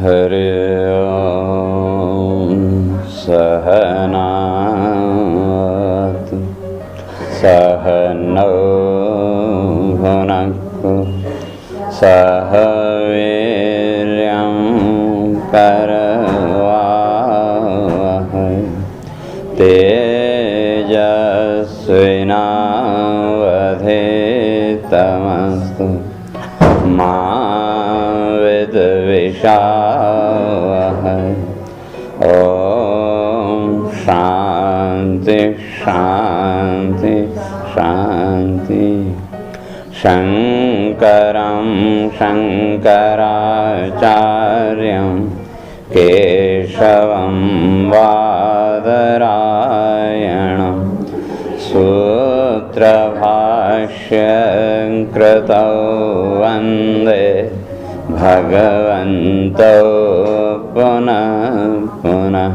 हरि ओम। सहनावतु सहनौ भुनक्तु सह वीर्यं करवावहै तेजस्विनावधीतमस्तु मा विद्विषावहै। ओम शांति शांति शांति। शंकरं शंकराचार्यं केशवं बादरायणं सूत्रभाष्यं कृतौ वन्दे भगवन्तौ पुनः पुनः।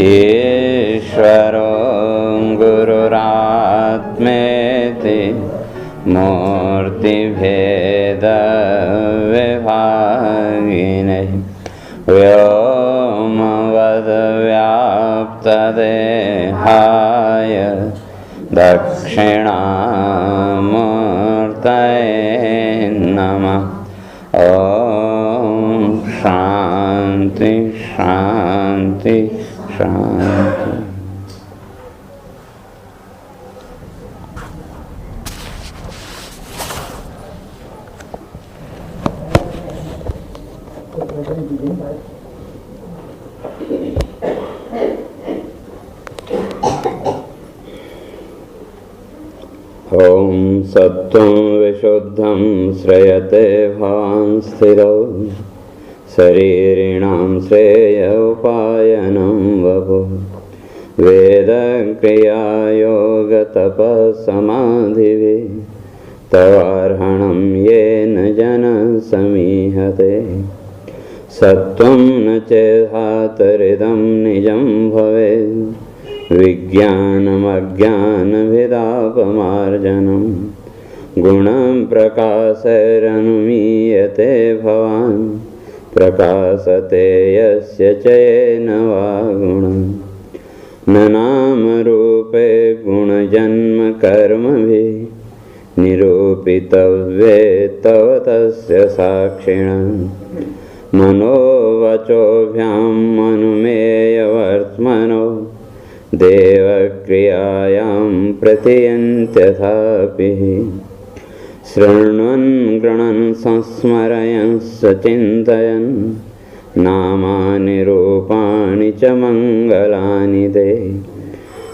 ईश्वरो गुरुरात्मेति मूर्तिभेदविभागिने व्योमवद्व्याप्तदेहाय दक्षिणामूर्तये नमः। ओम शांति शांति शांति। ओम सत्वं विशुद्धं श्रयते भवान् स्थिरौ शरीरिणां श्रेयोपायनं वपुः वेदक्रियायोगतपःसमाधिभिः तवार्हणं येन जनः समीहते। सत्वं न चेद्हातरिदं निजं भवेत् विज्ञानमज्ञानभिदापमार्जनं गुणं प्रकाशैरनुमीयते भवान् प्रकाशते यस्य चेन वा गुणं। न नामरूपे गुणजन्मकर्मभिः निरूपितव्ये तव तस्य साक्षिणः मनोवचोभ्यां मनुमेयवर्त्मनो देवक्रियायां प्रतियन्त्यथापि शृण्वन् गृणन् संस्मरयन् सचिन्तयन् नामानि रूपाणि च मङ्गलानि ते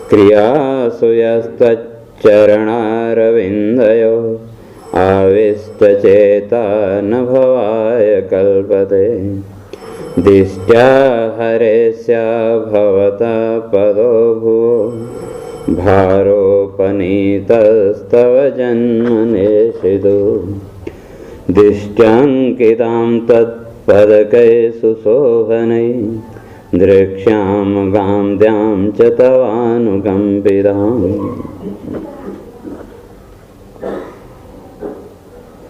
क्रियासु यस्तच्चरणारविन्दयो आविष्टचेता न भवाय कल्पते। दिष्ट्या हरेस्या भवता पदो भुवो भारोपनीतस्तव जन्मनेषितो दिष्ट्याङ्कितां तत्पदकै सुशोभनै दृक्ष्याम गाम्द्यां च तवानुकम्पिताम्।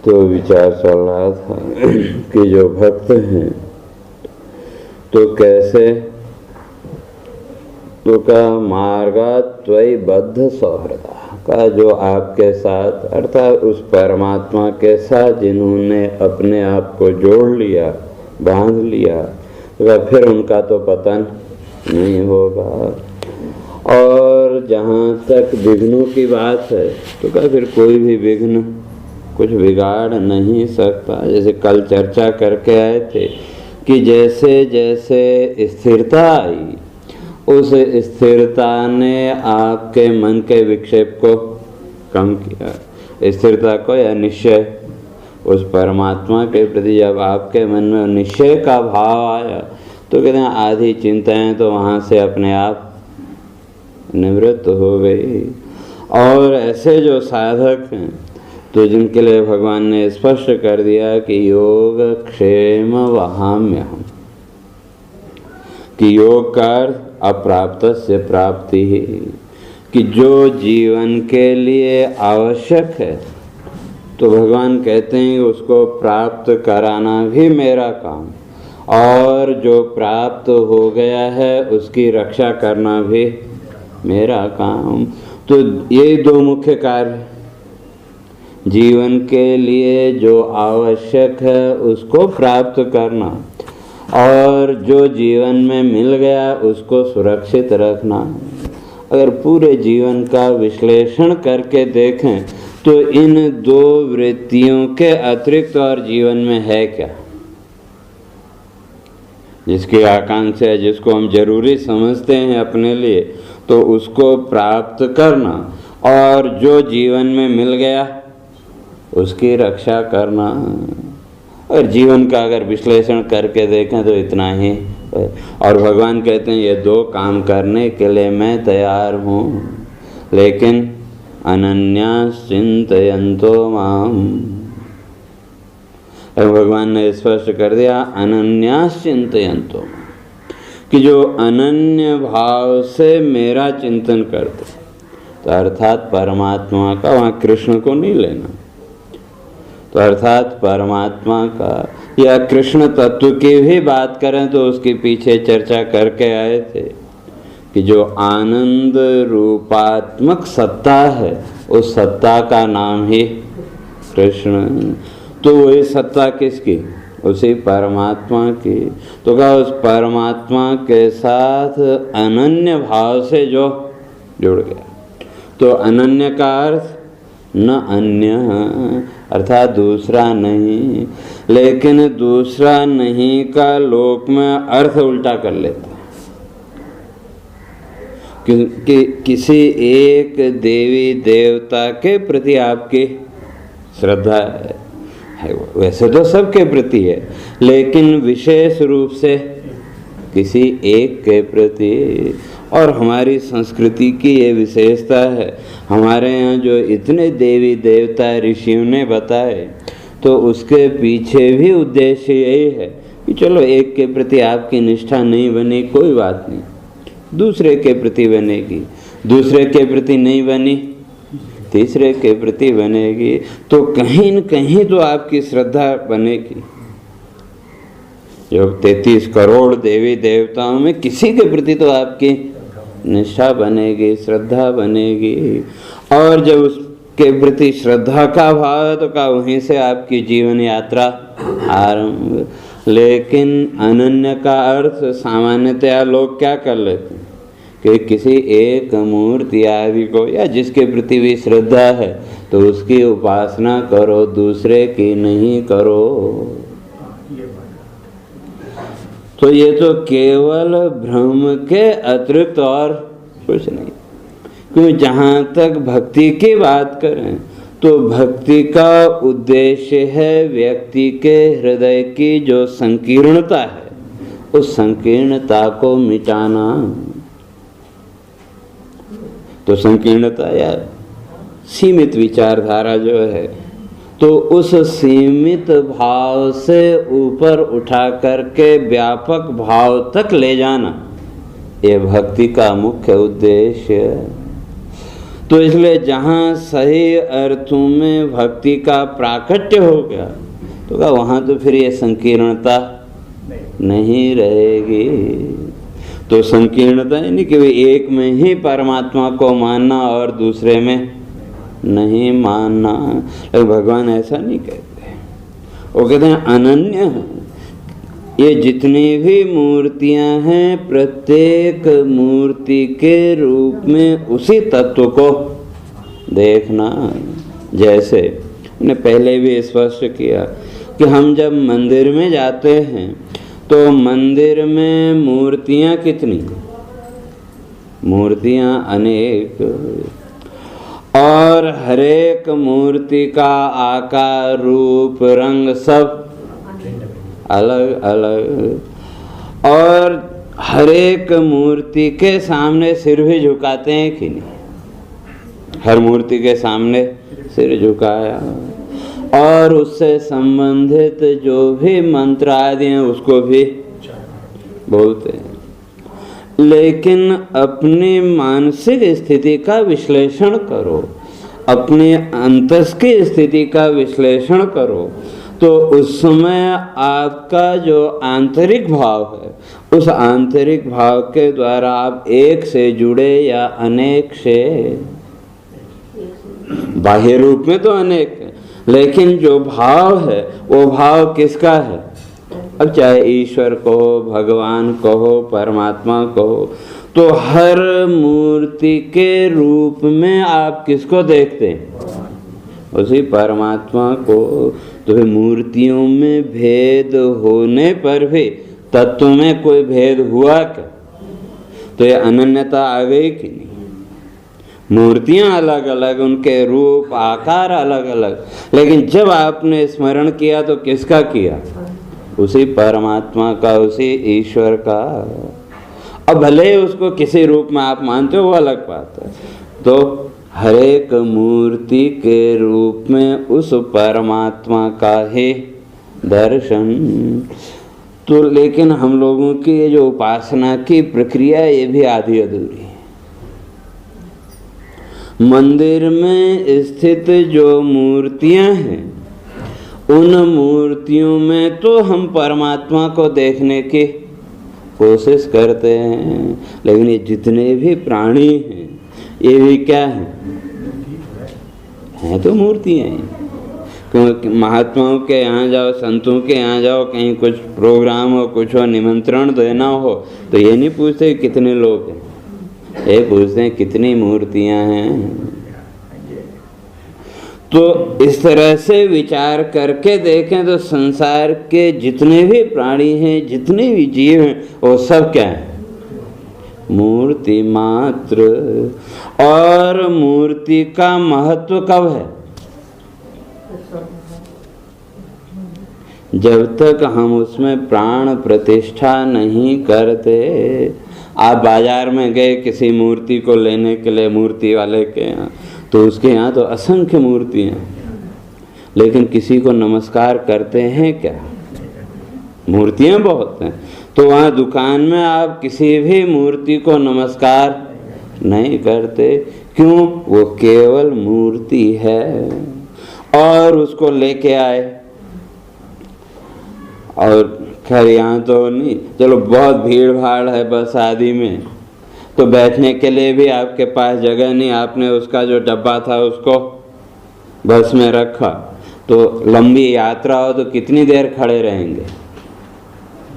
तो विचार चल रहा था कि जो भक्त हैं तो कैसे तो का मार्गात्वयि बद्ध सौहृदा का जो आपके साथ अर्थात उस परमात्मा के साथ जिन्होंने अपने आप को जोड़ लिया बांध लिया तो फिर उनका तो पतन नहीं होगा। और जहाँ तक विघ्नों की बात है तो का फिर कोई भी विघ्न कुछ बिगाड़ नहीं सकता। जैसे कल चर्चा करके आए थे कि जैसे जैसे स्थिरता आई उस स्थिरता ने आपके मन के विक्षेप को कम किया। स्थिरता को या निश्चय उस परमात्मा के प्रति जब आपके मन में निश्चय का भाव आया तो कहते हैं आधी चिंताएं तो वहाँ से अपने आप निवृत्त हो गई। और ऐसे जो साधक हैं तो जिनके लिए भगवान ने स्पष्ट कर दिया कि योग क्षेम वहाम्यहम् कि योग का अप्राप्त से प्राप्ति ही कि जो जीवन के लिए आवश्यक है तो भगवान कहते हैं उसको प्राप्त कराना भी मेरा काम और जो प्राप्त हो गया है उसकी रक्षा करना भी मेरा काम। तो ये दो मुख्य कार्य, जीवन के लिए जो आवश्यक है उसको प्राप्त करना और जो जीवन में मिल गया उसको सुरक्षित रखना। अगर पूरे जीवन का विश्लेषण करके देखें तो इन दो वृत्तियों के अतिरिक्त और जीवन में है क्या? जिसकी आकांक्षा, जिसको हम जरूरी समझते हैं अपने लिए, तो उसको प्राप्त करना और जो जीवन में मिल गया उसकी रक्षा करना। और जीवन का अगर विश्लेषण करके देखें तो इतना ही। और भगवान कहते हैं ये दो काम करने के लिए मैं तैयार हूँ, लेकिन अनन्यास चिंतयन्तो माम। भगवान ने स्पष्ट कर दिया अनन्यास चिंतयन्तो, कि जो अनन्य भाव से मेरा चिंतन करते, तो अर्थात परमात्मा का, वहाँ कृष्ण को नहीं लेना, तो अर्थात परमात्मा का या कृष्ण तत्व की भी बात करें तो उसके पीछे चर्चा करके आए थे कि जो आनंद रूपात्मक सत्ता है उस सत्ता का नाम ही कृष्ण। तो वही सत्ता किसकी? उसी परमात्मा की। तो कहा उस परमात्मा के साथ अनन्य भाव से जो जुड़ गया, तो अनन्य का अर्थ न अन्य, अर्थात दूसरा नहीं। लेकिन दूसरा नहीं का लोक में अर्थ उल्टा कर लेते कि किसी एक देवी देवता के प्रति आपकी श्रद्धा है, वैसे तो सबके प्रति है, लेकिन विशेष रूप से किसी एक के प्रति। और हमारी संस्कृति की ये विशेषता है, हमारे यहाँ जो इतने देवी देवता ऋषियों ने बताए, तो उसके पीछे भी उद्देश्य यही है कि चलो एक के प्रति आपकी निष्ठा नहीं बनी, कोई बात नहीं, दूसरे के प्रति बनेगी, दूसरे के प्रति नहीं बनी, तीसरे के प्रति बनेगी, तो कहीं न कहीं तो आपकी श्रद्धा बनेगी। जो 33 करोड़ देवी देवताओं में किसी के प्रति तो आपकी निष्ठा बनेगी, श्रद्धा बनेगी। और जब उसके प्रति श्रद्धा का भाव है तो क्या वहीं से आपकी जीवन यात्रा आरंभ। लेकिन अनन्य का अर्थ सामान्यतया लोग क्या कर लेते हैं कि किसी एक मूर्ति आदि को या जिसके प्रति भी श्रद्धा है तो उसकी उपासना करो, दूसरे की नहीं करो। तो ये तो केवल भ्रम के अतिरिक्त और कुछ नहीं। क्योंकि जहाँ तक भक्ति की बात करें तो भक्ति का उद्देश्य है व्यक्ति के हृदय की जो संकीर्णता है उस संकीर्णता को मिटाना। तो संकीर्णता या सीमित विचारधारा जो है, तो उस सीमित भाव से ऊपर उठा करके व्यापक भाव तक ले जाना, ये भक्ति का मुख्य उद्देश्य है। तो इसलिए जहाँ सही अर्थों में भक्ति का प्राकट्य हो गया तो क्या वहाँ तो फिर ये संकीर्णता नहीं रहेगी। तो संकीर्णता यानी कि एक में ही परमात्मा को मानना और दूसरे में नहीं मानना। भगवान ऐसा नहीं कहते, वो कहते हैं अनन्य है। ये जितनी भी मूर्तियां हैं प्रत्येक मूर्ति के रूप में उसी तत्व को देखना। जैसे मैंने पहले भी स्पष्ट किया कि हम जब मंदिर में जाते हैं तो मंदिर में मूर्तियां कितनी? मूर्तियां अनेक, और हरेक मूर्ति का आकार रूप रंग सब अलग अलग, और हरेक मूर्ति के सामने सिर भी झुकाते हैं कि नहीं? हर मूर्ति के सामने सिर झुकाया, और उससे संबंधित जो भी मंत्र आदि हैं उसको भी बोलते हैं। लेकिन अपनी मानसिक स्थिति का विश्लेषण करो, अपने अंतस की स्थिति का विश्लेषण करो, तो उस समय आपका जो आंतरिक भाव है, उस आंतरिक भाव के द्वारा आप एक से जुड़े या अनेक से, बाह्य रूप में तो अनेक है, लेकिन जो भाव है वो भाव किसका है? अब चाहे ईश्वर कहो, भगवान कहो, परमात्मा कहो, तो हर मूर्ति के रूप में आप किसको देखते हैं? उसी परमात्मा को। तो मूर्तियों में भेद होने पर भी तत्व में कोई भेद हुआ क्या? तो ये अनन्यता आ गई कि नहीं? मूर्तियां अलग अलग, उनके रूप आकार अलग अलग, लेकिन जब आपने स्मरण किया तो किसका किया? उसी परमात्मा का, उसी ईश्वर का। अब भले उसको किसी रूप में आप मानते हो, वो अलग बात है। तो हर एक मूर्ति के रूप में उस परमात्मा का ही दर्शन। तो लेकिन हम लोगों की ये जो उपासना की प्रक्रिया, ये भी आधी अधूरी है। मंदिर में स्थित जो मूर्तियां हैं, उन मूर्तियों में तो हम परमात्मा को देखने की कोशिश करते हैं, लेकिन ये जितने भी प्राणी हैं ये भी क्या हैं तो मूर्तियां हैं। क्योंकि महात्माओं के यहाँ जाओ, संतों के यहाँ जाओ, कहीं कुछ प्रोग्राम हो, कुछ हो, निमंत्रण देना हो, तो ये नहीं पूछते कितने लोग हैं, ये पूछते हैं कितनी मूर्तियां हैं। तो इस तरह से विचार करके देखें तो संसार के जितने भी प्राणी हैं, जितने भी जीव हैं, वो सब क्या है? मूर्ति मात्र। और मूर्ति का महत्व कब है? जब तक हम उसमें प्राण प्रतिष्ठा नहीं करते। आप बाजार में गए किसी मूर्ति को लेने के लिए, मूर्ति वाले के यहाँ, तो उसके यहाँ तो असंख्य मूर्तियां, लेकिन किसी को नमस्कार करते हैं क्या? मूर्तियां बहुत हैं। तो वहाँ दुकान में आप किसी भी मूर्ति को नमस्कार नहीं करते। क्यों? वो केवल मूर्ति है। और उसको लेके आए, और खैर यहाँ तो नहीं, चलो बहुत भीड़ भाड़ है बस आदि में, तो बैठने के लिए भी आपके पास जगह नहीं, आपने उसका जो डब्बा था उसको बस में रखा। तो लंबी यात्रा हो तो कितनी देर खड़े रहेंगे,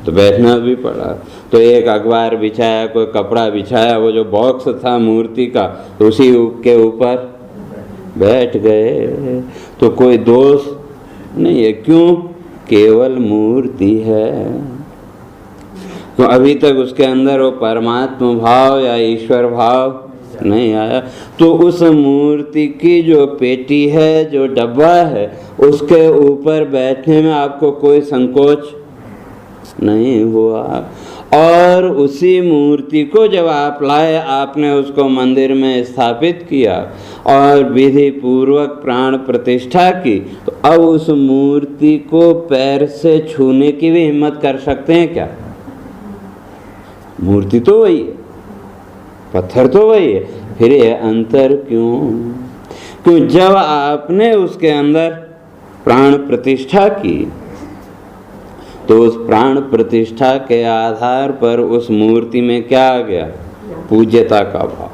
तो बैठना भी पड़ा। तो एक अखबार बिछाया, कोई कपड़ा बिछाया, वो जो बॉक्स था मूर्ति का, उसी के ऊपर बैठ गए। तो कोई दोष नहीं है। क्यों? केवल मूर्ति है। तो अभी तक उसके अंदर वो परमात्मा भाव या ईश्वर भाव नहीं आया। तो उस मूर्ति की जो पेटी है, जो डब्बा है, उसके ऊपर बैठने में आपको कोई संकोच नहीं हुआ। और उसी मूर्ति को जब आप लाए, आपने उसको मंदिर में स्थापित किया और विधि पूर्वक प्राण प्रतिष्ठा की, तो अब उस मूर्ति को पैर से छूने की भी हिम्मत कर सकते हैं क्या? मूर्ति तो वही है, पत्थर तो वही है, फिर ये अंतर क्यों? क्यों? जब आपने उसके अंदर प्राण प्रतिष्ठा की, तो उस प्राण प्रतिष्ठा के आधार पर उस मूर्ति में क्या आ गया? पूज्यता का भाव।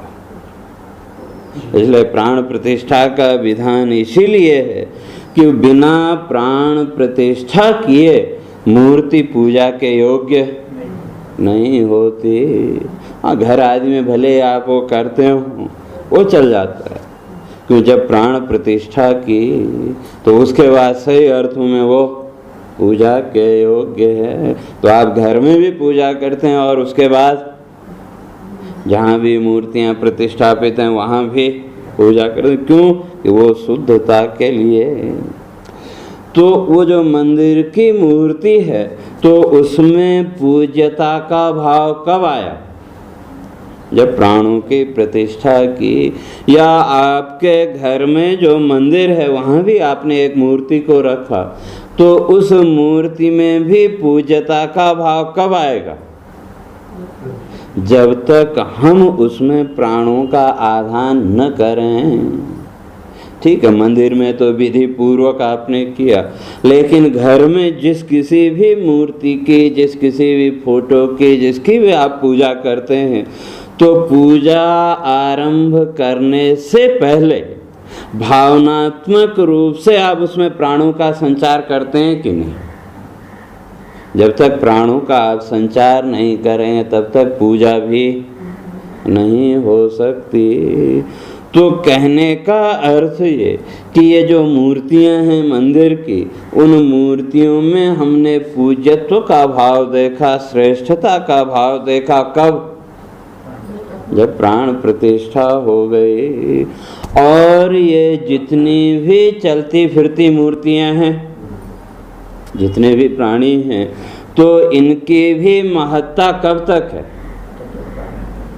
इसलिए प्राण प्रतिष्ठा का विधान इसीलिए है कि बिना प्राण प्रतिष्ठा किए मूर्ति पूजा के योग्य नहीं होती। हाँ, घर आदि में भले आप वो करते हो, वो चल जाता है। क्यों? जब प्राण प्रतिष्ठा की तो उसके बाद सही अर्थों में वो पूजा के योग्य है। तो आप घर में भी पूजा करते हैं और उसके बाद जहाँ भी मूर्तियाँ प्रतिष्ठापित हैं वहाँ भी पूजा करते हैं। क्यों? कि वो शुद्धता के लिए। तो वो जो मंदिर की मूर्ति है, तो उसमें पूज्यता का भाव कब आया? जब प्राणों की प्रतिष्ठा की। या आपके घर में जो मंदिर है वहाँ भी आपने एक मूर्ति को रखा, तो उस मूर्ति में भी पूज्यता का भाव कब आएगा? जब तक हम उसमें प्राणों का आधान न करें। ठीक है, मंदिर में तो विधि पूर्वक आपने किया, लेकिन घर में जिस किसी भी मूर्ति की, जिस किसी भी फोटो की, जिसकी भी आप पूजा करते हैं, तो पूजा आरंभ करने से पहले भावनात्मक रूप से आप उसमें प्राणों का संचार करते हैं कि नहीं? जब तक प्राणों का आप संचार नहीं करें तब तक पूजा भी नहीं हो सकती। तो कहने का अर्थ ये कि ये जो मूर्तियां हैं मंदिर की, उन मूर्तियों में हमने पूज्यत्व का भाव देखा, श्रेष्ठता का भाव देखा। कब? जब प्राण प्रतिष्ठा हो गई। और ये जितनी भी चलती फिरती मूर्तियां हैं, जितने भी प्राणी हैं, तो इनकी भी महत्ता कब तक है?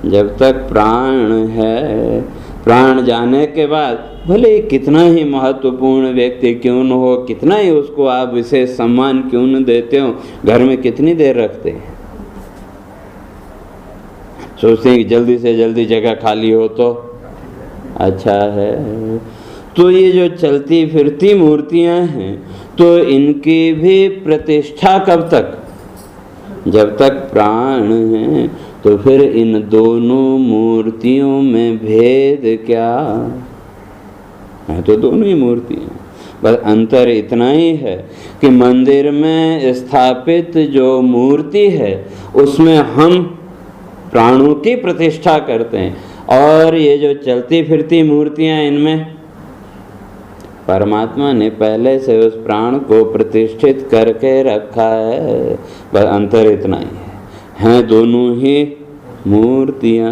जब तक प्राण है। प्राण जाने के बाद भले कितना ही महत्वपूर्ण व्यक्ति क्यों न हो, कितना ही उसको आप विशेष सम्मान क्यों न देते हो, घर में कितनी देर रखते हैं? सोचते हैं कि जल्दी से जल्दी जगह खाली हो तो अच्छा है। तो ये जो चलती फिरती मूर्तियां हैं, तो इनकी भी प्रतिष्ठा कब तक? जब तक प्राण है। तो फिर इन दोनों मूर्तियों में भेद क्या है? तो दोनों ही मूर्तियां, बस अंतर इतना ही है कि मंदिर में स्थापित जो मूर्ति है उसमें हम प्राणों की प्रतिष्ठा करते हैं, और ये जो चलती फिरती मूर्तियां, इनमें परमात्मा ने पहले से उस प्राण को प्रतिष्ठित करके रखा है। बस अंतर इतना ही है दोनों ही मूर्तियां।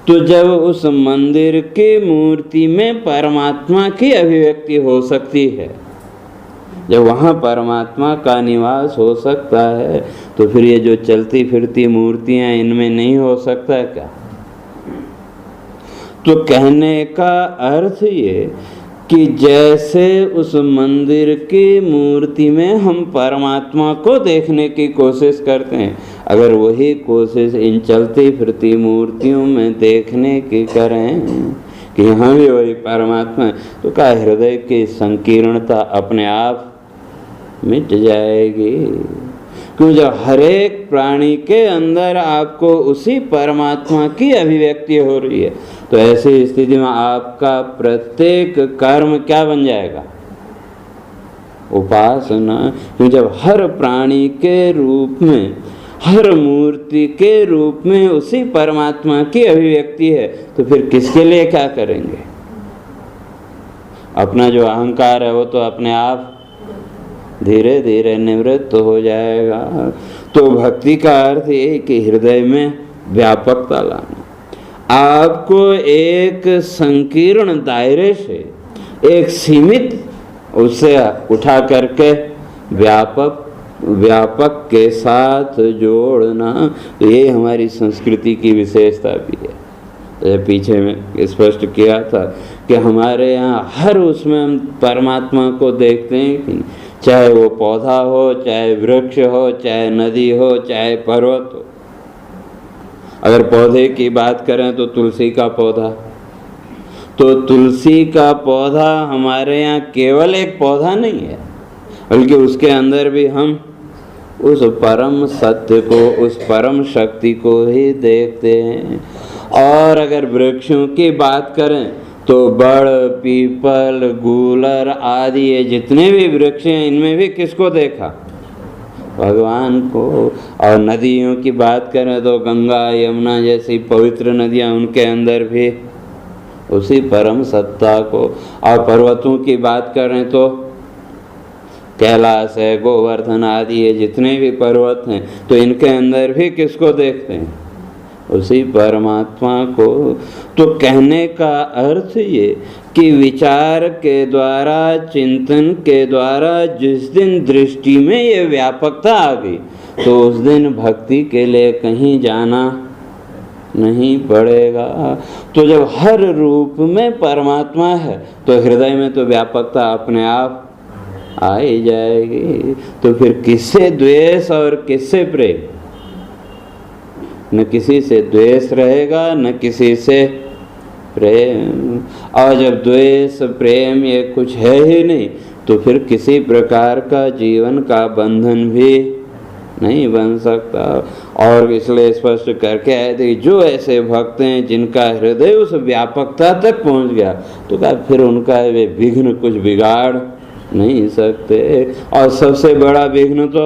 तो जब उस मंदिर की मूर्ति में परमात्मा की अभिव्यक्ति हो सकती है, जब वहाँ परमात्मा का निवास हो सकता है, तो फिर ये जो चलती फिरती मूर्तियां, इनमें नहीं हो सकता क्या? तो कहने का अर्थ ये कि जैसे उस मंदिर की मूर्ति में हम परमात्मा को देखने की कोशिश करते हैं, अगर वही कोशिश इन चलती फिरती मूर्तियों में देखने की करें कि यहाँ भी वही परमात्मा है, तो क्या हृदय की संकीर्णता अपने आप मिट जाएगी? क्यों? जब हर एक प्राणी के अंदर आपको उसी परमात्मा की अभिव्यक्ति हो रही है, तो ऐसी स्थिति में आपका प्रत्येक कर्म क्या बन जाएगा? उपासना। क्यों? जब हर प्राणी के रूप में, हर मूर्ति के रूप में उसी परमात्मा की अभिव्यक्ति है, तो फिर किसके लिए क्या करेंगे? अपना जो अहंकार है वो तो अपने आप धीरे धीरे निवृत्त हो जाएगा। तो भक्ति का अर्थ ये कि हृदय में व्यापकता लाना, आपको एक संकीर्ण दायरे से एक सीमित उससे उठा करके व्यापक के साथ जोड़ना। ये हमारी संस्कृति की विशेषता भी है। तो पीछे में स्पष्ट किया था कि हमारे यहाँ हर उसमें हम परमात्मा को देखते हैं कि चाहे वो पौधा हो, चाहे वृक्ष हो, चाहे नदी हो, चाहे पर्वत हो। अगर पौधे की बात करें तो तुलसी का पौधा, तो तुलसी का पौधा हमारे यहाँ केवल एक पौधा नहीं है, बल्कि उसके अंदर भी हम उस परम सत्य को, उस परम शक्ति को ही देखते हैं। और अगर वृक्षों की बात करें तो बड़, पीपल, गूलर आदि ये जितने भी वृक्ष हैं, इनमें भी किसको देखा? भगवान को। और नदियों की बात करें तो गंगा, यमुना जैसी पवित्र नदियां, उनके अंदर भी उसी परम सत्ता को। और पर्वतों की बात करें तो कैलाश है, गोवर्धन आदि ये जितने भी पर्वत हैं, तो इनके अंदर भी किसको देखते हैं? उसी परमात्मा को। तो कहने का अर्थ ये कि विचार के द्वारा, चिंतन के द्वारा जिस दिन दृष्टि में ये व्यापकता आ गई, तो उस दिन भक्ति के लिए कहीं जाना नहीं पड़ेगा। तो जब हर रूप में परमात्मा है, तो हृदय में तो व्यापकता अपने आप आ ही जाएगी। तो फिर किससे द्वेष और किससे प्रेम? न किसी से द्वेष रहेगा, न किसी से प्रेम। और जब द्वेष प्रेम ये कुछ है ही नहीं तो फिर किसी प्रकार का जीवन का बंधन भी नहीं बन सकता। और इसलिए स्पष्ट करके आए थे जो ऐसे भक्त हैं जिनका हृदय उस व्यापकता तक पहुंच गया तो क्या फिर उनका वे विघ्न कुछ बिगाड़ नहीं सकते। और सबसे बड़ा विघ्न तो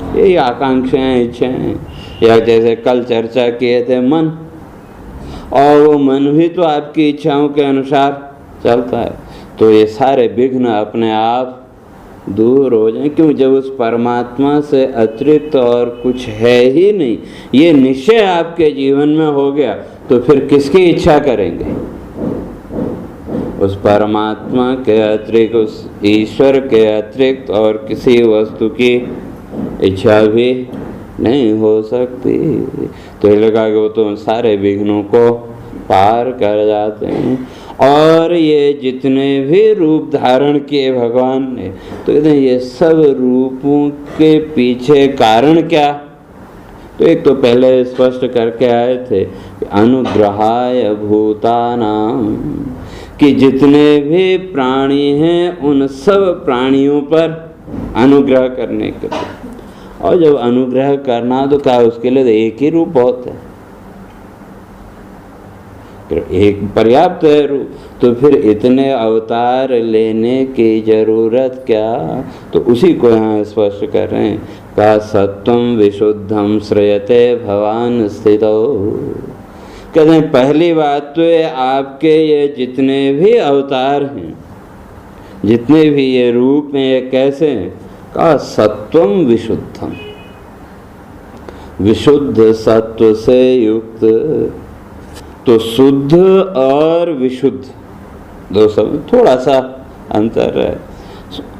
यही आकांक्षाएं, इच्छाएं, या जैसे कल चर्चा किए थे मन, और वो मन भी तो आपकी इच्छाओं के अनुसार चलता है। तो ये सारे विघ्न अपने आप दूर हो जाए, क्यों? जब उस परमात्मा से अतिरिक्त और कुछ है ही नहीं, ये निश्चय आपके जीवन में हो गया तो फिर किसकी इच्छा करेंगे? उस परमात्मा के अतिरिक्त, उस ईश्वर के अतिरिक्त और किसी वस्तु की इच्छा भी नहीं हो सकती। तो ये लगा कि वो तो सारे विघ्नों को पार कर जाते हैं। और ये जितने भी रूप धारण किए भगवान ने, तो कहते हैं ये सब रूपों के पीछे कारण क्या? तो एक तो पहले स्पष्ट करके आए थे अनुग्रहाय भूतानां, कि जितने भी प्राणी हैं उन सब प्राणियों पर अनुग्रह करने के लिए। और जब अनुग्रह करना तो क्या उसके लिए एक ही रूप बहुत है, एक पर्याप्त है रूप, तो फिर इतने अवतार लेने की जरूरत क्या? तो उसी को यहाँ स्पष्ट कर रहे हैं का सत्वम विशुद्धम श्रयते भवान स्थितो। कहते हैं पहली बात तो ये आपके ये जितने भी अवतार हैं, जितने भी ये रूप हैं, ये कैसे हैं? का सत्वम विशुद्धम, विशुद्ध सत्व से युक्त। तो शुद्ध और विशुद्ध दो सब थोड़ा सा अंतर है,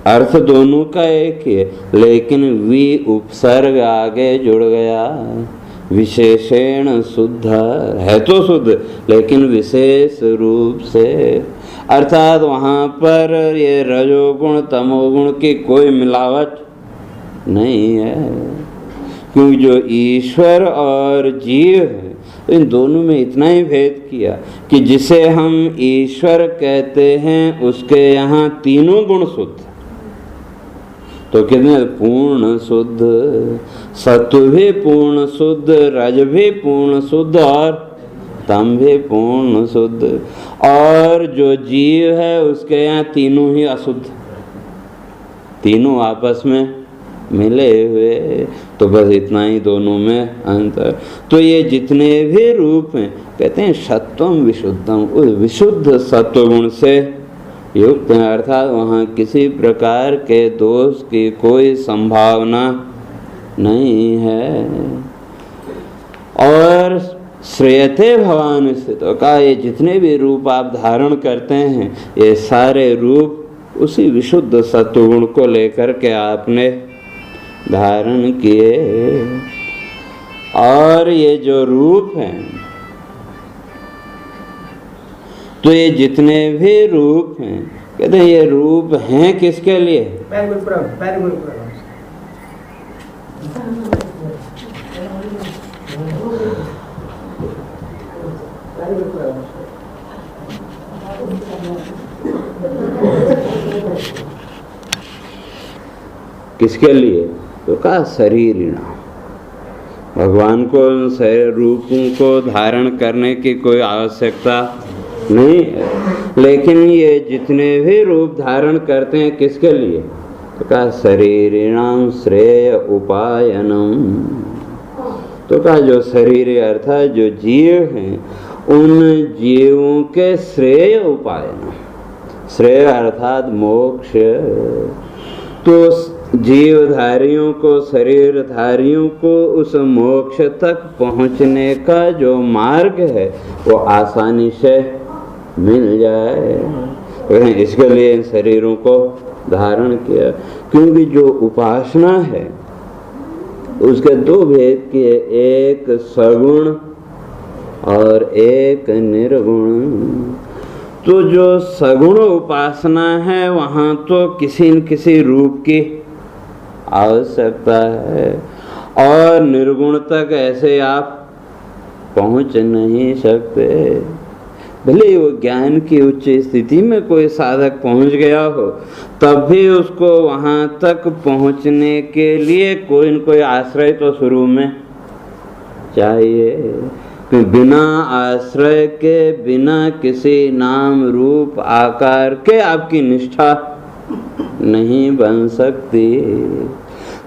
अर्थ दोनों का एक ही है, लेकिन वि उपसर्ग आगे जुड़ गया। विशेषण शुद्ध है तो शुद्ध, लेकिन विशेष रूप से, अर्थात वहाँ पर ये रजोगुण तमोगुण की कोई मिलावट नहीं है, क्योंकि जो ईश्वर और जीव है इन दोनों में इतना ही भेद किया कि जिसे हम ईश्वर कहते हैं उसके यहाँ तीनों गुण शुद्ध। तो कितने पूर्ण शुद्ध, सत्व भी पूर्ण शुद्ध, रज भी पूर्ण शुद्ध और तम भी पूर्ण शुद्ध। और जो जीव है उसके यहाँ तीनों ही अशुद्ध, तीनों आपस में मिले हुए। तो बस इतना ही दोनों में अंतर। तो ये जितने भी रूप हैं कहते हैं सत्वम विशुद्धम, उस विशुद्ध सत्वगुण से युक्त है, अर्थात वहाँ किसी प्रकार के दोष की कोई संभावना नहीं है। और श्रेयते भवान स्थित, कहा ये जितने भी रूप आप धारण करते हैं ये सारे रूप उसी विशुद्ध सत्वगुण को लेकर के आपने धारण किए। और ये जो रूप हैं, तो ये जितने भी रूप हैं कहते हैं ये रूप हैं किसके लिए? किसके लिए? तो कहा शरीरिणा, भगवान को शरीर रूपों को धारण करने की कोई आवश्यकता नहीं है, लेकिन ये जितने भी रूप धारण करते हैं किसके लिए? तो कहा शरीरिणाम श्रेय उपायनम। तो कहा जो शरीर अर्थात जो जीव हैं उन जीवों के श्रेय उपायन, श्रेय अर्थात मोक्ष। तो जीवधारियों को, शरीरधारियों को उस मोक्ष तक पहुंचने का जो मार्ग है वो आसानी से मिल जाए, इसके लिए इन शरीरों को धारण किया। क्योंकि जो उपासना है उसके दो भेद किए, एक सगुण और एक निर्गुण। तो जो सगुण उपासना है वहाँ तो किसी न किसी रूप की आवश्यकता है, और निर्गुण तक ऐसे आप पहुँच नहीं सकते। भले वो ज्ञान की उच्च स्थिति में कोई साधक पहुंच गया हो, तब भी उसको वहां तक पहुंचने के लिए कोई न कोई आश्रय तो शुरू में चाहिए। कि बिना आश्रय के, बिना किसी नाम रूप आकार के आपकी निष्ठा नहीं बन सकती।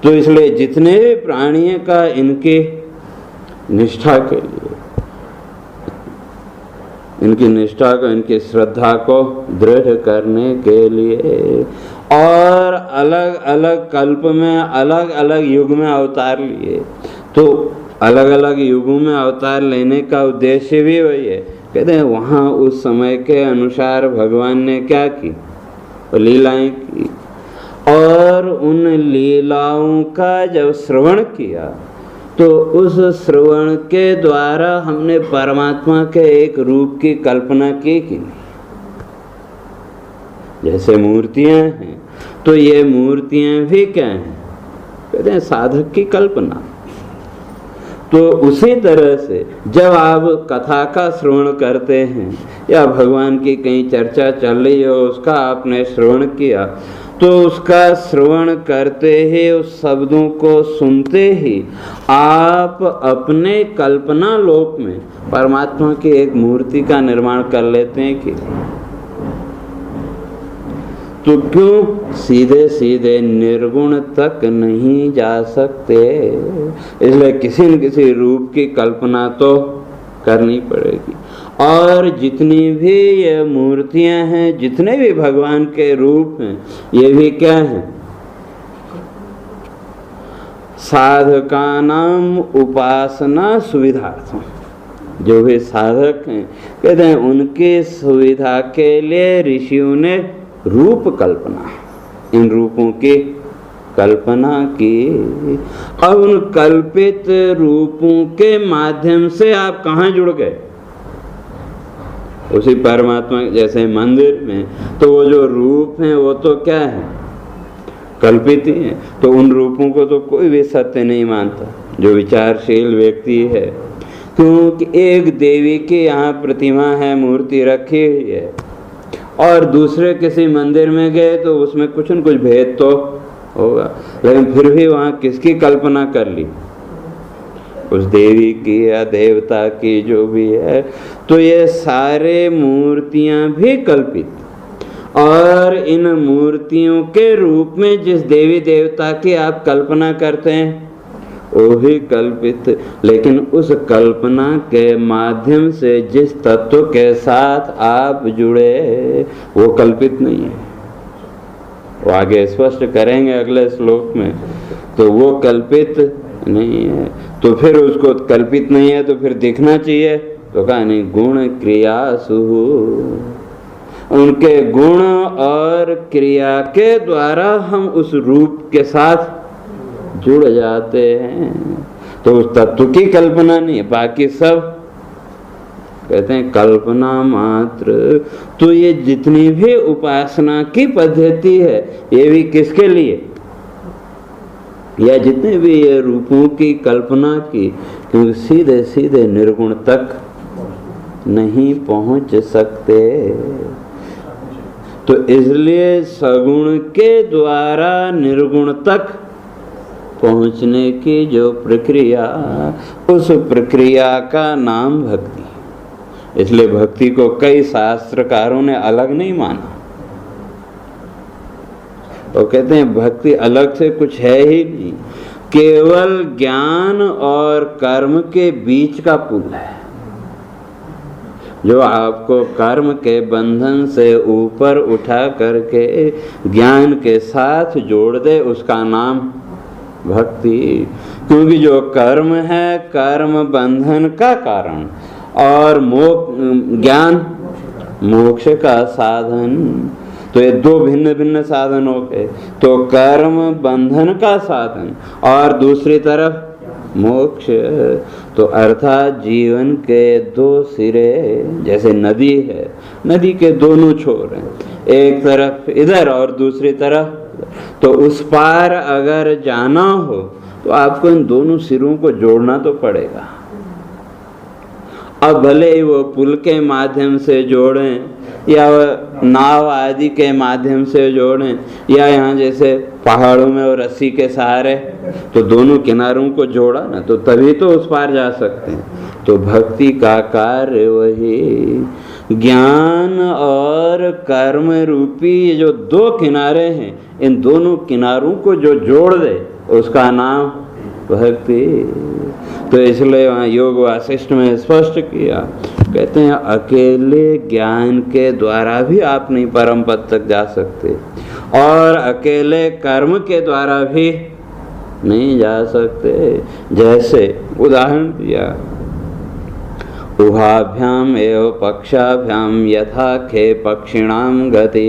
तो इसलिए जितने भी प्राणियों का इनके निष्ठा के लिए, इनकी निष्ठा को, इनकी श्रद्धा को दृढ़ करने के लिए और अलग अलग कल्प में, अलग अलग युग में अवतार लिए। तो अलग अलग युगों में अवतार लेने का उद्देश्य भी वही है। कहते हैं वहाँ उस समय के अनुसार भगवान ने क्या की, लीलाएं की, और उन लीलाओं का जब श्रवण किया तो उस श्रवण के द्वारा हमने परमात्मा के एक रूप की कल्पना की कि जैसे मूर्तियां हैं, तो ये मूर्तियां भी क्या हैं, कहते हैं साधक की कल्पना। तो उसी तरह से जब आप कथा का श्रवण करते हैं या भगवान की कहीं चर्चा चल रही हो, उसका आपने श्रवण किया, तो उसका श्रवण करते ही, उस शब्दों को सुनते ही आप अपने कल्पना लोक में परमात्मा की एक मूर्ति का निर्माण कर लेते हैं कि तो क्यों सीधे सीधे निर्गुण तक नहीं जा सकते। इसलिए किसी न किसी रूप की कल्पना तो करनी पड़ेगी। और जितनी भी ये मूर्तियां हैं, जितने भी भगवान के रूप हैं, ये भी क्या हैं, साधकानाम उपासना सुविधार्थम। जो भी साधक हैं, कहते हैं उनकी सुविधा के लिए ऋषियों ने रूप कल्पना, इन रूपों की कल्पना की। अब उन कल्पित रूपों के माध्यम से आप कहाँ जुड़ गए, उसी परमात्मा। जैसे मंदिर में तो वो जो रूप हैं वो तो क्या है, कल्पित ही है। तो उन रूपों को तो कोई भी सत्य नहीं मानता जो विचारशील व्यक्ति है, क्योंकि एक देवी की यहाँ प्रतिमा है, मूर्ति रखी हुई है, और दूसरे किसी मंदिर में गए तो उसमें कुछ न कुछ भेद तो होगा, लेकिन फिर भी वहाँ किसकी कल्पना कर ली, उस देवी की या देवता की जो भी है। तो ये सारे मूर्तियां भी कल्पित, और इन मूर्तियों के रूप में जिस देवी देवता की आप कल्पना करते हैं वो भी कल्पित, लेकिन उस कल्पना के माध्यम से जिस तत्व के साथ आप जुड़े वो कल्पित नहीं है। वो आगे स्पष्ट करेंगे अगले श्लोक में। तो वो कल्पित नहीं है, तो फिर उसको कल्पित नहीं है तो फिर दिखना चाहिए, तो कहा नहीं, गुण क्रिया सुहु, उनके गुण और क्रिया के द्वारा हम उस रूप के साथ जुड़ जाते हैं। तो उस तत्व की कल्पना नहीं है, बाकी सब कहते हैं कल्पना मात्र। तो ये जितनी भी उपासना की पद्धति है ये भी किसके लिए, या जितने भी ये रूपों की कल्पना की, क्योंकि सीधे सीधे निर्गुण तक नहीं पहुंच सकते। तो इसलिए सगुण के द्वारा निर्गुण तक पहुंचने की जो प्रक्रिया, उस प्रक्रिया का नाम भक्ति। इसलिए भक्ति को कई शास्त्रकारों ने अलग नहीं माना। वो कहते हैं भक्ति अलग से कुछ है ही नहीं, केवल ज्ञान और कर्म के बीच का पुल है, जो आपको कर्म के बंधन से ऊपर उठा करके ज्ञान के साथ जोड़ दे, उसका नाम भक्ति। क्योंकि जो कर्म है कर्म बंधन का कारण, और ज्ञान मोक्ष का साधन। तो ये दो भिन्न भिन्न साधन हो गए। तो कर्म बंधन का साधन और दूसरी तरफ मोक्ष। तो अर्थात जीवन के दो सिरे, जैसे नदी है, नदी के दोनों छोर हैं, एक तरफ इधर और दूसरी तरफ। तो उस पार अगर जाना हो तो आपको इन दोनों सिरों को जोड़ना तो पड़ेगा। अब भले ही वो पुल के माध्यम से जोड़ें या नाव आदि के माध्यम से जोड़ें, या यहाँ जैसे पहाड़ों में और रस्सी के सहारे तो दोनों किनारों को जोड़ा ना, तो तभी तो उस पार जा सकते हैं। तो भक्ति का कार्य वही ज्ञान और कर्म रूपी ये जो दो किनारे हैं, इन दोनों किनारों को जो जोड़ दे उसका नाम भक्ति। तो इसलिए वहाँ योग वासिष्ठ में स्पष्ट किया, कहते हैं अकेले ज्ञान के द्वारा भी आप नहीं परम पद तक जा सकते, और अकेले कर्म के द्वारा भी नहीं जा सकते। जैसे उदाहरण दिया, उभाभ्याम एव पक्षाभ्याम यथा खे पक्षिणाम गति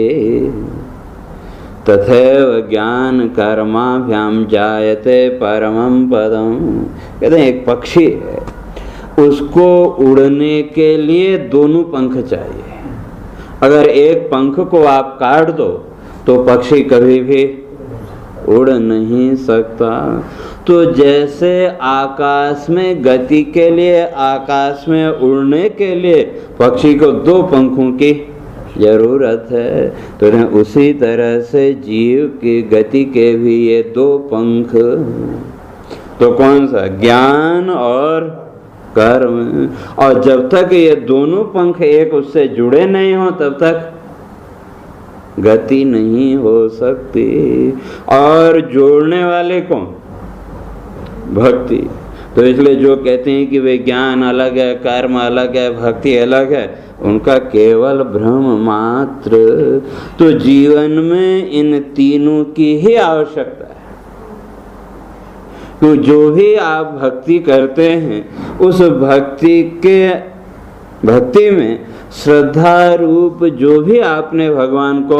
तथैव ज्ञान कर्माभ्याम जायते परमं पदम। कहते हैं एक पक्षी है, उसको उड़ने के लिए दोनों पंख चाहिए। अगर एक पंख को आप काट दो तो पक्षी कभी भी उड़ नहीं सकता। तो जैसे आकाश में गति के लिए, आकाश में उड़ने के लिए पक्षी को दो पंखों की जरूरत है, तो उसी तरह से जीव की गति के भी ये दो पंख। तो कौन सा? ज्ञान और कर्म। और जब तक ये दोनों पंख एक उससे जुड़े नहीं हो तब तक गति नहीं हो सकती। और जोड़ने वाले कौन? भक्ति। तो इसलिए जो कहते हैं कि वे ज्ञान अलग है, कर्म अलग है, भक्ति अलग है, उनका केवल भ्रम मात्र। तो जीवन में इन तीनों की ही आवश्यकता है। तो जो भी आप भक्ति करते हैं उस भक्ति में श्रद्धा रूप जो भी आपने भगवान को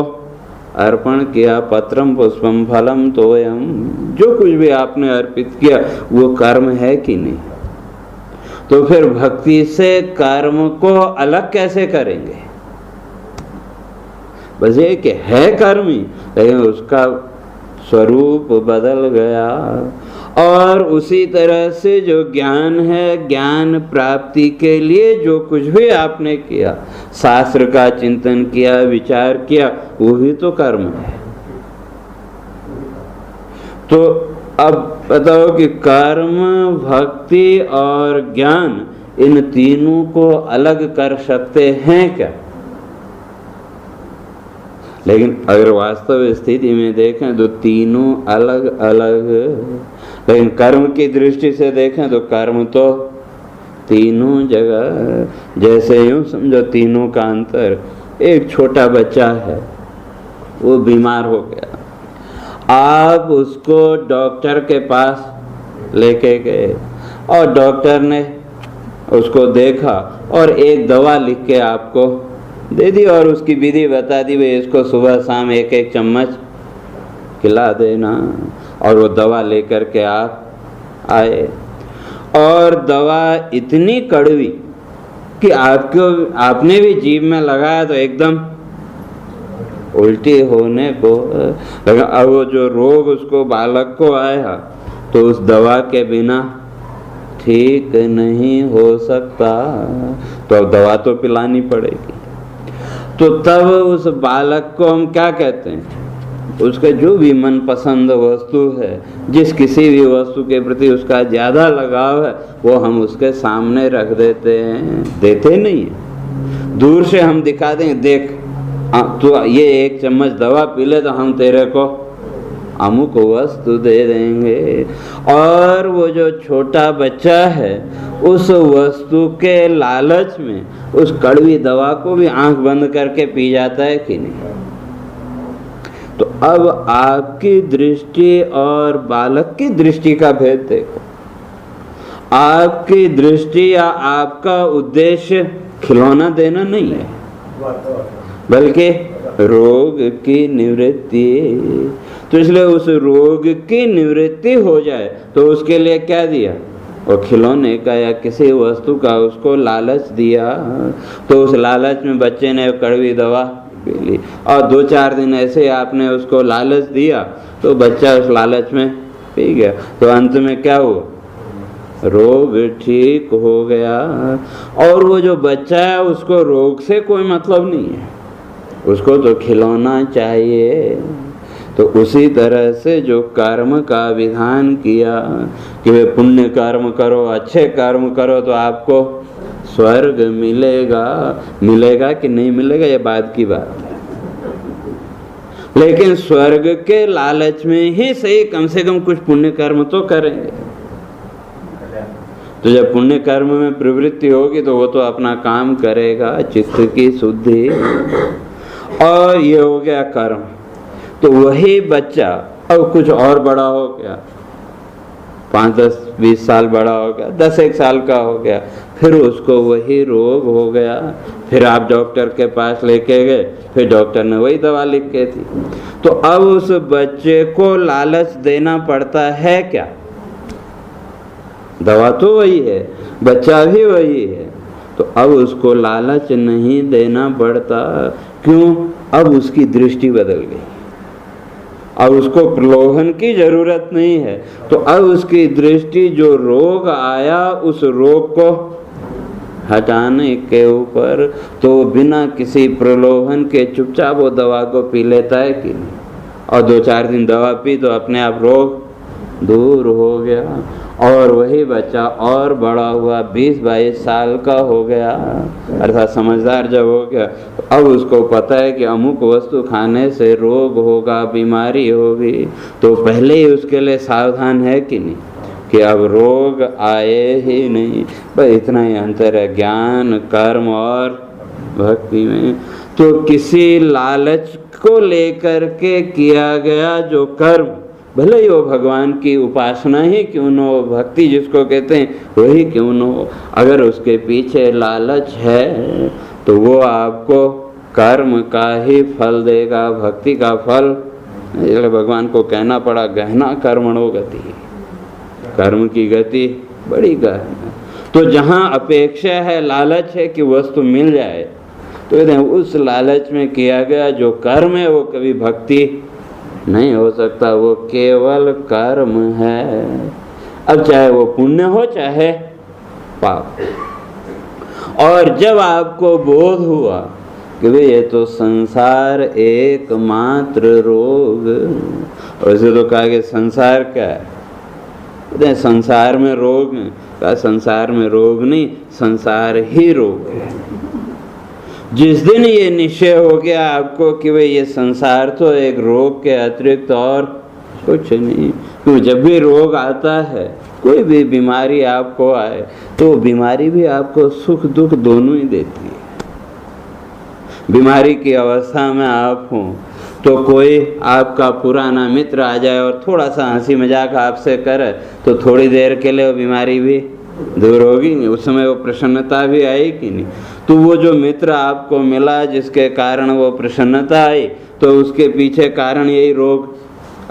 अर्पण किया, पत्रम पुष्पम फलम तोयम, जो कुछ भी आपने अर्पित किया वो कर्म है कि नहीं? तो फिर भक्ति से कर्म को अलग कैसे करेंगे? बस ये कि है कर्मी, लेकिन उसका स्वरूप बदल गया। और उसी तरह से जो ज्ञान है, ज्ञान प्राप्ति के लिए जो कुछ भी आपने किया, शास्त्र का चिंतन किया, विचार किया, वो भी तो कर्म है। तो अब बताओ कि कर्म, भक्ति और ज्ञान इन तीनों को अलग कर सकते हैं क्या? लेकिन अगर वास्तव स्थिति में देखें तो तीनों अलग अलग। लेकिन कर्म की दृष्टि से देखें तो कर्म तो तीनों जगह। जैसे यूं समझो तीनों का अंतर, एक छोटा बच्चा है, वो बीमार हो गया, आप उसको डॉक्टर के पास लेके गए और डॉक्टर ने उसको देखा और एक दवा लिख के आपको दे दी और उसकी विधि बता दी, भाई इसको सुबह शाम एक एक चम्मच खिला देना। और वो दवा लेकर के आप आए और दवा इतनी कड़वी कि आपने भी जीभ में लगाया तो एकदम उल्टी होने को। अब वो जो रोग उसको बालक को आया तो उस दवा के बिना ठीक नहीं हो सकता, तो अब दवा तो पिलानी पड़ेगी। तो तब उस बालक को हम क्या कहते हैं? उसका जो भी मनपसंद वस्तु है, जिस किसी भी वस्तु के प्रति उसका ज़्यादा लगाव है, वो हम उसके सामने रख देते हैं। देते नहीं है, दूर से हम दिखा देंगे, देख तो ये एक चम्मच दवा पी ले तो हम तेरे को अमुक वस्तु दे देंगे। और वो जो छोटा बच्चा है उस वस्तु के लालच में उस कड़वी दवा को भी आंख बंद करके पी जाता है कि नहीं? तो अब आपकी दृष्टि और बालक की दृष्टि का भेद देखो। आपकी दृष्टि या आपका उद्देश्य खिलौना देना नहीं है, बल्कि रोग की निवृत्ति। तो इसलिए उस रोग की निवृत्ति हो जाए तो उसके लिए क्या दिया? और खिलौने का या किसी वस्तु का उसको लालच दिया। तो उस लालच में बच्चे ने कड़वी दवा पी ली और 2-4 दिन ऐसे आपने उसको लालच दिया तो बच्चा उस लालच में पी गया। तो अंत में क्या हुआ? रोग ठीक हो गया। और वो जो बच्चा है उसको रोग से कोई मतलब नहीं है, उसको तो खिलौना चाहिए। तो उसी तरह से जो कर्म का विधान किया कि वे पुण्य कर्म करो, अच्छे कर्म करो तो आपको स्वर्ग मिलेगा। मिलेगा कि नहीं मिलेगा ये बाद की बात है, लेकिन स्वर्ग के लालच में ही सही कम से कम कुछ पुण्य कर्म तो करेंगे। तो जब पुण्य कर्म में प्रवृत्ति होगी तो वो तो अपना काम करेगा, चित्त की शुद्धि। और ये हो गया कर्म। तो वही बच्चा अब कुछ और बड़ा हो गया, 5, 10, 20 साल बड़ा हो गया, 10, 1 साल का हो गया, फिर उसको वही रोग हो गया। फिर आप डॉक्टर के पास लेके गए, फिर डॉक्टर ने वही दवा लिख के दी। तो अब उस बच्चे को लालच देना पड़ता है क्या? दवा तो वही है, बच्चा भी वही है, तो अब उसको लालच नहीं देना पड़ता। क्यों? अब उसकी दृष्टि बदल गई, अब उसको प्रलोभन की जरूरत नहीं है। तो अब उसकी दृष्टि जो रोग आया उस रोग को हटाने के ऊपर, तो बिना किसी प्रलोभन के चुपचाप वो दवा को पी लेता है कि नहीं, और 2-4 दिन दवा पी तो अपने आप रोग दूर हो गया। और वही बच्चा और बड़ा हुआ, 20-22 साल का हो गया, अर्थात समझदार जब हो गया, तो अब उसको पता है कि अमुक वस्तु खाने से रोग होगा, बीमारी होगी। तो पहले ही उसके लिए सावधान है कि नहीं कि अब रोग आए ही नहीं। बस इतना ही अंतर है ज्ञान, कर्म और भक्ति में। तो किसी लालच को लेकर के किया गया जो कर्म, भले ही वो भगवान की उपासना ही क्यों न हो, भक्ति जिसको कहते हैं वही क्यों न हो, अगर उसके पीछे लालच है तो वो आपको कर्म का ही फल देगा, भक्ति का फल। इसलिए भगवान को कहना पड़ा गहना कर्मणो गति, कर्म की गति बड़ी गहन है। तो जहाँ अपेक्षा है, लालच है कि वस्तु मिल जाए, तो उस लालच में किया गया जो कर्म है वो कभी भक्ति नहीं हो सकता, वो केवल कर्म है। अब चाहे वो पुण्य हो चाहे पाप। और जब आपको बोध हुआ कि भाई ये तो संसार एकमात्र रोग, वैसे तो कहा कि संसार क्या है, संसार में रोग है, कहा संसार में रोग नहीं, संसार ही रोग है। जिस दिन ये निश्चय हो गया आपको कि भाई ये संसार तो एक रोग के अतिरिक्त और कुछ नहीं, क्यों जब भी रोग आता है, कोई भी बीमारी आपको आए, तो बीमारी भी आपको सुख दुख दोनों ही देती है। बीमारी की अवस्था में आप हों तो कोई आपका पुराना मित्र आ जाए और थोड़ा सा हंसी मजाक आपसे करे, तो थोड़ी देर के लिए वो बीमारी भी दूर होगी नहीं, उस समय वो प्रसन्नता भी आएगी नहीं। तो वो जो मित्र आपको मिला जिसके कारण वो प्रसन्नता आई, तो उसके पीछे कारण यही रोग,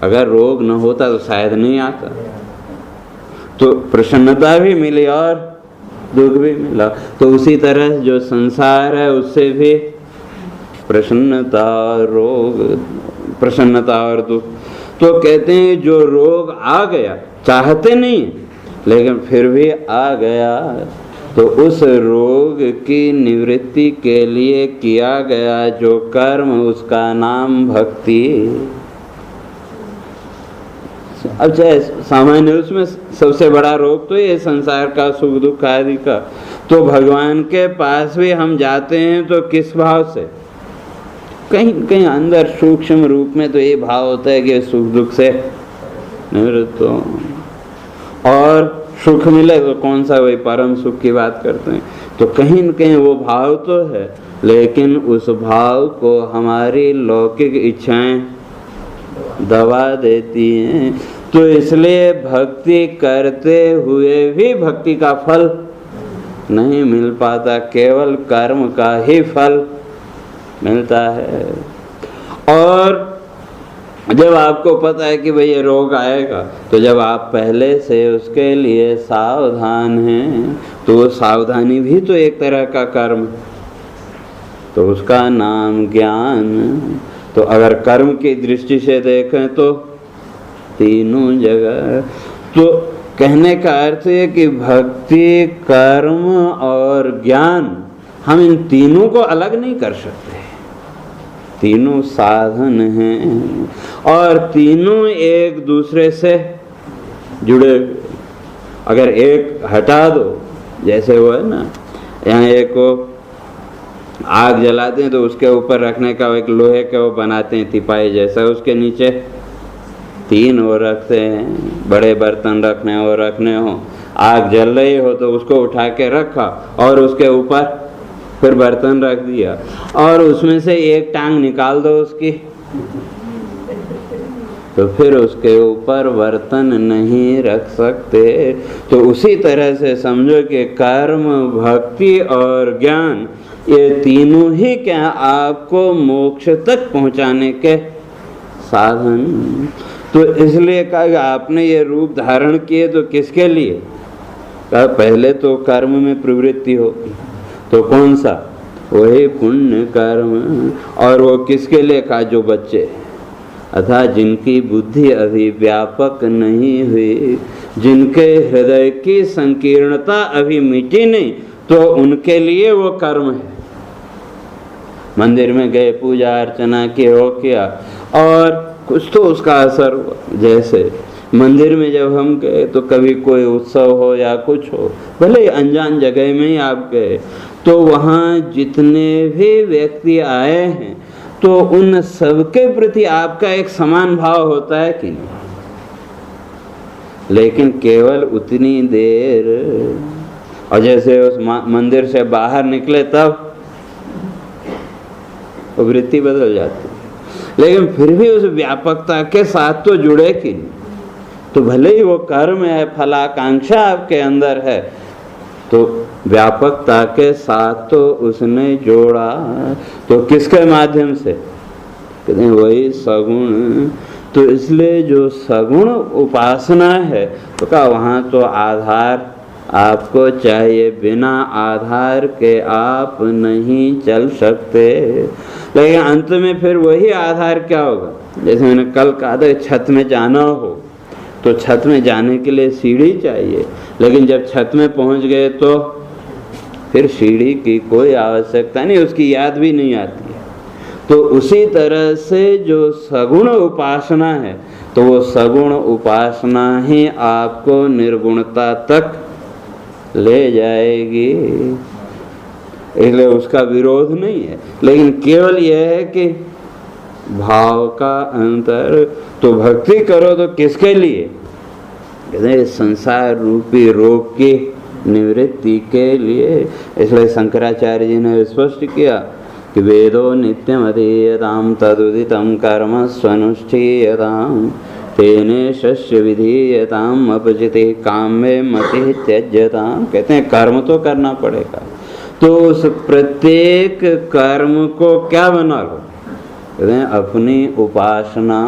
अगर रोग न होता तो शायद नहीं आता। तो प्रसन्नता भी मिली और दुख भी मिला। तो उसी तरह जो संसार है उससे भी प्रसन्नता रोग, प्रसन्नता और दुख। तो कहते हैं जो रोग आ गया, चाहते नहीं लेकिन फिर भी आ गया, तो उस रोग की निवृत्ति के लिए किया गया जो कर्म, उसका नाम भक्ति। अब चाहे सामान्य उसमें सबसे बड़ा रोग तो ये संसार का सुख दुख आदि का, तो भगवान के पास भी हम जाते हैं तो किस भाव से, कहीं कहीं अंदर सूक्ष्म रूप में तो ये भाव होता है कि सुख दुख से निवृत्त हो, और सुख मिले तो कौन सा वही परम सुख की बात करते हैं। तो कहीं न कहीं वो भाव तो है, लेकिन उस भाव को हमारी लौकिक इच्छाएं दबा देती हैं। तो इसलिए भक्ति करते हुए भी भक्ति का फल नहीं मिल पाता, केवल कर्म का ही फल मिलता है। और जब आपको पता है कि भाई ये रोग आएगा, तो जब आप पहले से उसके लिए सावधान हैं, तो वो सावधानी भी तो एक तरह का कर्म, तो उसका नाम ज्ञान। तो अगर कर्म की दृष्टि से देखें तो तीनों जगह, तो कहने का अर्थ है कि भक्ति, कर्म और ज्ञान, हम इन तीनों को अलग नहीं कर सकते। तीनों साधन हैं और तीनों एक दूसरे से जुड़े। अगर एक हटा दो, जैसे वो है ना, यहाँ एक को आग जलाते हैं तो उसके ऊपर रखने का एक लोहे के वो बनाते हैं तिपाई जैसा, उसके नीचे 3 वो रखते हैं, बड़े बर्तन रखने हो रखने हो, आग जल रही हो तो उसको उठा के रखा और उसके ऊपर फिर बर्तन रख दिया और उसमें से एक टांग निकाल दो उसकी, तो फिर उसके ऊपर बर्तन नहीं रख सकते। तो उसी तरह से समझो कि कर्म, भक्ति और ज्ञान, ये तीनों ही क्या आपको मोक्ष तक पहुंचाने के साधन। तो इसलिए कहा आपने ये रूप धारण किए तो किसके लिए? कहा पहले तो कर्म में प्रवृत्ति होगी, तो कौन सा? वही पुण्य कर्म। और वो किसके लिए? कहा जो बच्चे, अर्थात जिनकी बुद्धि अभी व्यापक नहीं हुई, जिनके हृदय की संकीर्णता अभी मिटी नहीं, तो उनके लिए वो कर्म है। मंदिर में गए, पूजा अर्चना की हो किया और कुछ तो उसका असर हुआ। जैसे मंदिर में जब हम गए तो कभी कोई उत्सव हो या कुछ हो, भले अनजान जगह में ही आप गए, तो वहाँ जितने भी व्यक्ति आए हैं तो उन सबके प्रति आपका एक समान भाव होता है कि नहीं? लेकिन केवल उतनी देर, और जैसे उस मंदिर से बाहर निकले तब वृत्ति बदल जाती है। लेकिन फिर भी उस व्यापकता के साथ तो जुड़े कि नहीं? तो भले ही वो कर्म है, फलाकांक्षा आपके अंदर है, तो व्यापकता के साथ तो उसने जोड़ा। तो किसके माध्यम से? कहते हैं वही सगुण। तो इसलिए जो सगुण उपासना है, तो कहा वहाँ तो आधार आपको चाहिए, बिना आधार के आप नहीं चल सकते। लेकिन अंत में फिर वही आधार क्या होगा? जैसे मैंने कल कहा था, छत में जाना हो तो छत में जाने के लिए सीढ़ी चाहिए, लेकिन जब छत में पहुंच गए तो फिर सीढ़ी की कोई आवश्यकता नहीं, उसकी याद भी नहीं आती है। तो उसी तरह से जो सगुण उपासना है, तो वो सगुण उपासना ही आपको निर्गुणता तक ले जाएगी। इसलिए उसका विरोध नहीं है, लेकिन केवल यह है कि भाव का अंतर। तो भक्ति करो तो किसके लिए? कहते हैं संसार रूपी रोग की निवृत्ति के लिए। इसलिए शंकराचार्य जी ने स्पष्ट किया कि वेदो नित्यम अधीयताम तदुदितम कर्म स्वनुष्ठीयताम तेने शस्य विधीयताम अपचिते काम्ये मति त्यज्यताम। कहते हैं कर्म तो करना पड़ेगा, तो उस प्रत्येक कर्म को क्या बना लो? कहते हैं अपनी उपासना।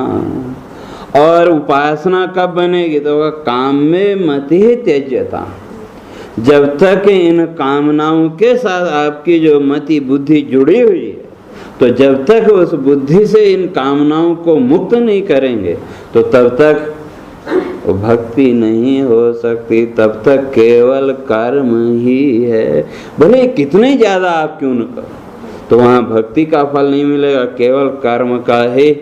और उपासना कब बनेगी? तो काम में मति ही त्यज्यता। जब तक इन कामनाओं के साथ आपकी जो मति बुद्धि जुड़ी हुई है, तो जब तक उस बुद्धि से इन कामनाओं को मुक्त नहीं करेंगे, तो तब तक भक्ति नहीं हो सकती। तब तक केवल कर्म ही है, भले कितने ज्यादा आप क्यों न करो, तो वहाँ भक्ति का फल नहीं मिलेगा, केवल कर्म का ही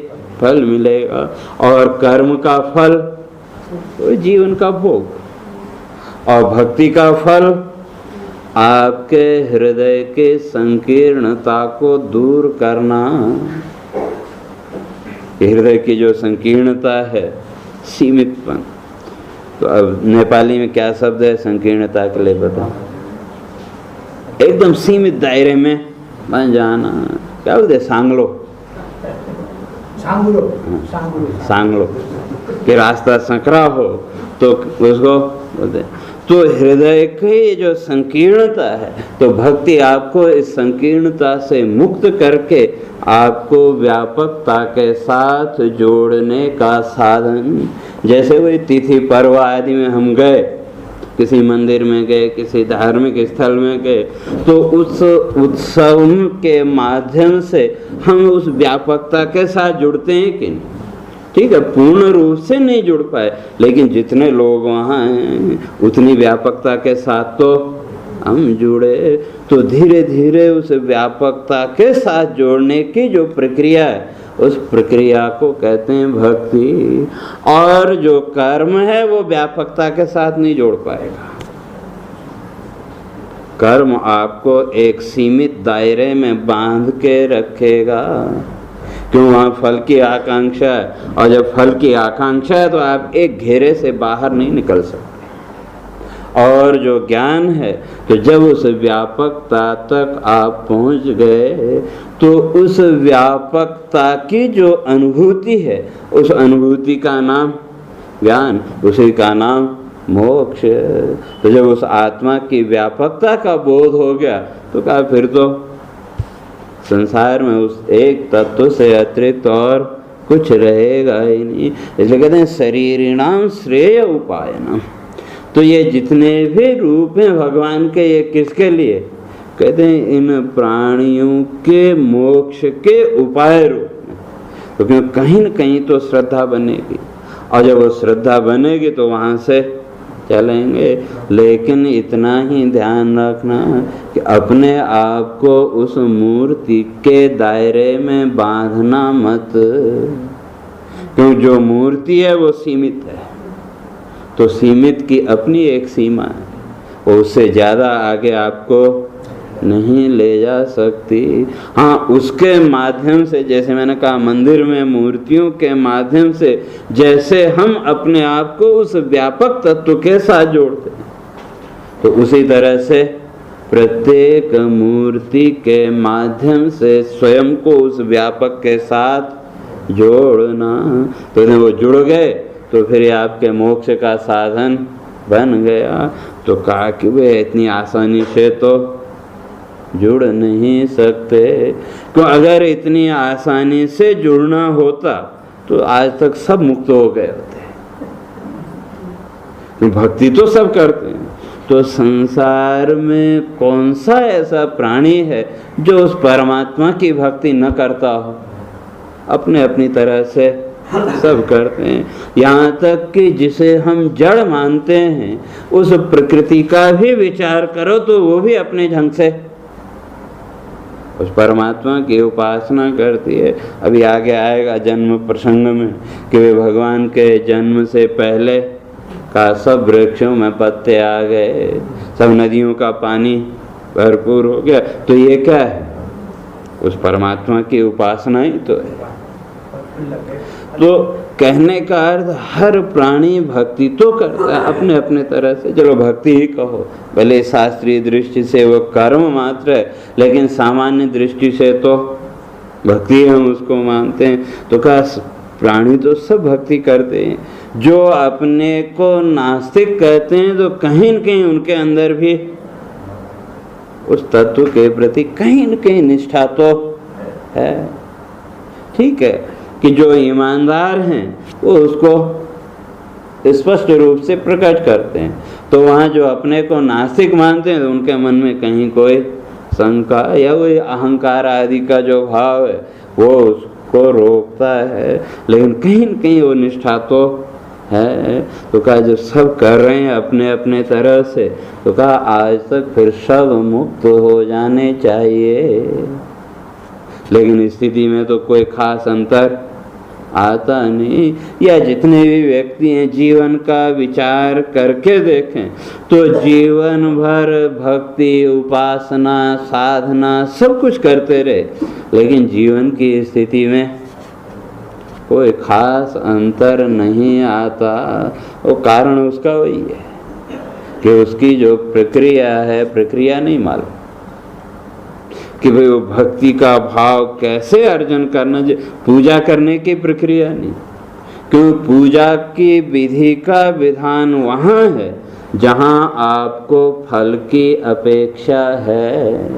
फल मिलेगा। और कर्म का फल तो जीवन का भोग, और भक्ति का फल आपके हृदय के संकीर्णता को दूर करना। हृदय की जो संकीर्णता है, सीमितपन। तो अब नेपाली में क्या शब्द है संकीर्णता के लिए बताओ? एकदम सीमित दायरे में बन जाना। क्या बोलते? सांगलो सांगलो कि रास्ता संकरा हो तो उसको बोलते। तो हृदय की जो संकीर्णता है, तो भक्ति आपको इस संकीर्णता से मुक्त करके आपको व्यापकता के साथ जोड़ने का साधन। जैसे वही तिथि पर्व आदि में हम गए, किसी मंदिर में गए, किसी धार्मिक स्थल में गए, तो उस उत्सव के माध्यम से हम उस व्यापकता के साथ जुड़ते हैं कि नहीं? ठीक है, पूर्ण रूप से नहीं जुड़ पाए, लेकिन जितने लोग वहाँ हैं उतनी व्यापकता के साथ तो हम जुड़े। तो धीरे धीरे उस व्यापकता के साथ जोड़ने की जो प्रक्रिया है, उस प्रक्रिया को कहते हैं भक्ति। और जो कर्म है वो व्यापकता के साथ नहीं जोड़ पाएगा। कर्म आपको एक सीमित दायरे में बांध के रखेगा, क्यों? वहाँ फल की आकांक्षा है, और जब फल की आकांक्षा है तो आप एक घेरे से बाहर नहीं निकल सकते। और जो ज्ञान है, तो जब उस व्यापकता तक आप पहुँच गए तो उस व्यापकता की जो अनुभूति है, उस अनुभूति का नाम ज्ञान, उसी का नाम मोक्ष। तो जब उस आत्मा की व्यापकता का बोध हो गया तो कहा फिर तो संसार में उस एक तत्व से अतिरिक्त और कुछ रहेगा ही नहीं। इसलिए कहते हैं शरीरिणाम श्रेय उपायनम। तो ये जितने भी रूप हैं भगवान के, ये किसके लिए? कहते हैं इन प्राणियों के मोक्ष के उपाय रूप में। तो क्यों कहीं न कहीं तो श्रद्धा बनेगी, और जब वो श्रद्धा बनेगी तो वहाँ से चलेंगे। लेकिन इतना ही ध्यान रखना कि अपने आप को उस मूर्ति के दायरे में बांधना मत, क्यों जो मूर्ति है वो सीमित है, तो सीमित की अपनी एक सीमा है, वो उससे ज़्यादा आगे आपको नहीं ले जा सकती। हाँ, उसके माध्यम से, जैसे मैंने कहा मंदिर में मूर्तियों के माध्यम से जैसे हम अपने आप को उस व्यापक तत्व के साथ जोड़ते हैं, तो उसी तरह से प्रत्येक मूर्ति के माध्यम से स्वयं को उस व्यापक के साथ जोड़ना। तो जब वो जुड़ गए तो फिर ये आपके मोक्ष का साधन बन गया। तो कहा कि वे इतनी आसानी से तो जुड़ नहीं सकते, तो अगर इतनी आसानी से जुड़ना होता तो आज तक सब मुक्त हो गए होते। भक्ति तो सब करते हैं, तो संसार में कौन सा ऐसा प्राणी है जो उस परमात्मा की भक्ति न करता हो? अपने अपनी तरह से सब करते हैं। यहाँ तक कि जिसे हम जड़ मानते हैं उस प्रकृति का भी विचार करो तो वो भी अपने ढंग से उस परमात्मा की उपासना करती है। अभी आगे आएगा जन्म प्रसंग में कि वे भगवान के जन्म से पहले का सब वृक्षों में पत्ते आ गए, सब नदियों का पानी भरपूर हो गया। तो ये क्या है? उस परमात्मा की उपासना ही तो है। तो कहने का अर्थ हर प्राणी भक्ति तो करता है अपने अपने तरह से। चलो भक्ति ही कहो, भले शास्त्रीय दृष्टि से वो कर्म मात्र है, लेकिन सामान्य दृष्टि से तो भक्ति हम उसको मानते हैं। तो कहा प्राणी तो सब भक्ति करते हैं। जो अपने को नास्तिक कहते हैं तो कहीं न कहीं उनके अंदर भी उस तत्व के प्रति कहीं न कहीं निष्ठा तो है। ठीक है कि जो ईमानदार हैं वो उसको स्पष्ट रूप से प्रकट करते हैं। तो वहाँ जो अपने को नास्तिक मानते हैं तो उनके मन में कहीं कोई शंका या कोई अहंकार आदि का जो भाव है वो उसको रोकता है, लेकिन कहीं न कहीं वो निष्ठा तो है। तो कहा जो सब कर रहे हैं अपने अपने तरह से, तो कहा आज तक फिर सब मुक्त हो जाने चाहिए। लेकिन स्थिति में तो कोई खास अंतर आता नहीं। या जितने भी व्यक्ति हैं जीवन का विचार करके देखें तो जीवन भर भक्ति, उपासना, साधना सब कुछ करते रहे, लेकिन जीवन की स्थिति में कोई खास अंतर नहीं आता। वो कारण उसका वही है कि उसकी जो प्रक्रिया है, प्रक्रिया नहीं मालूम कि भाई वो भक्ति का भाव कैसे अर्जन करना। पूजा करने की प्रक्रिया नहीं, क्योंकि पूजा की विधि का विधान वहाँ है जहाँ आपको फल की अपेक्षा है।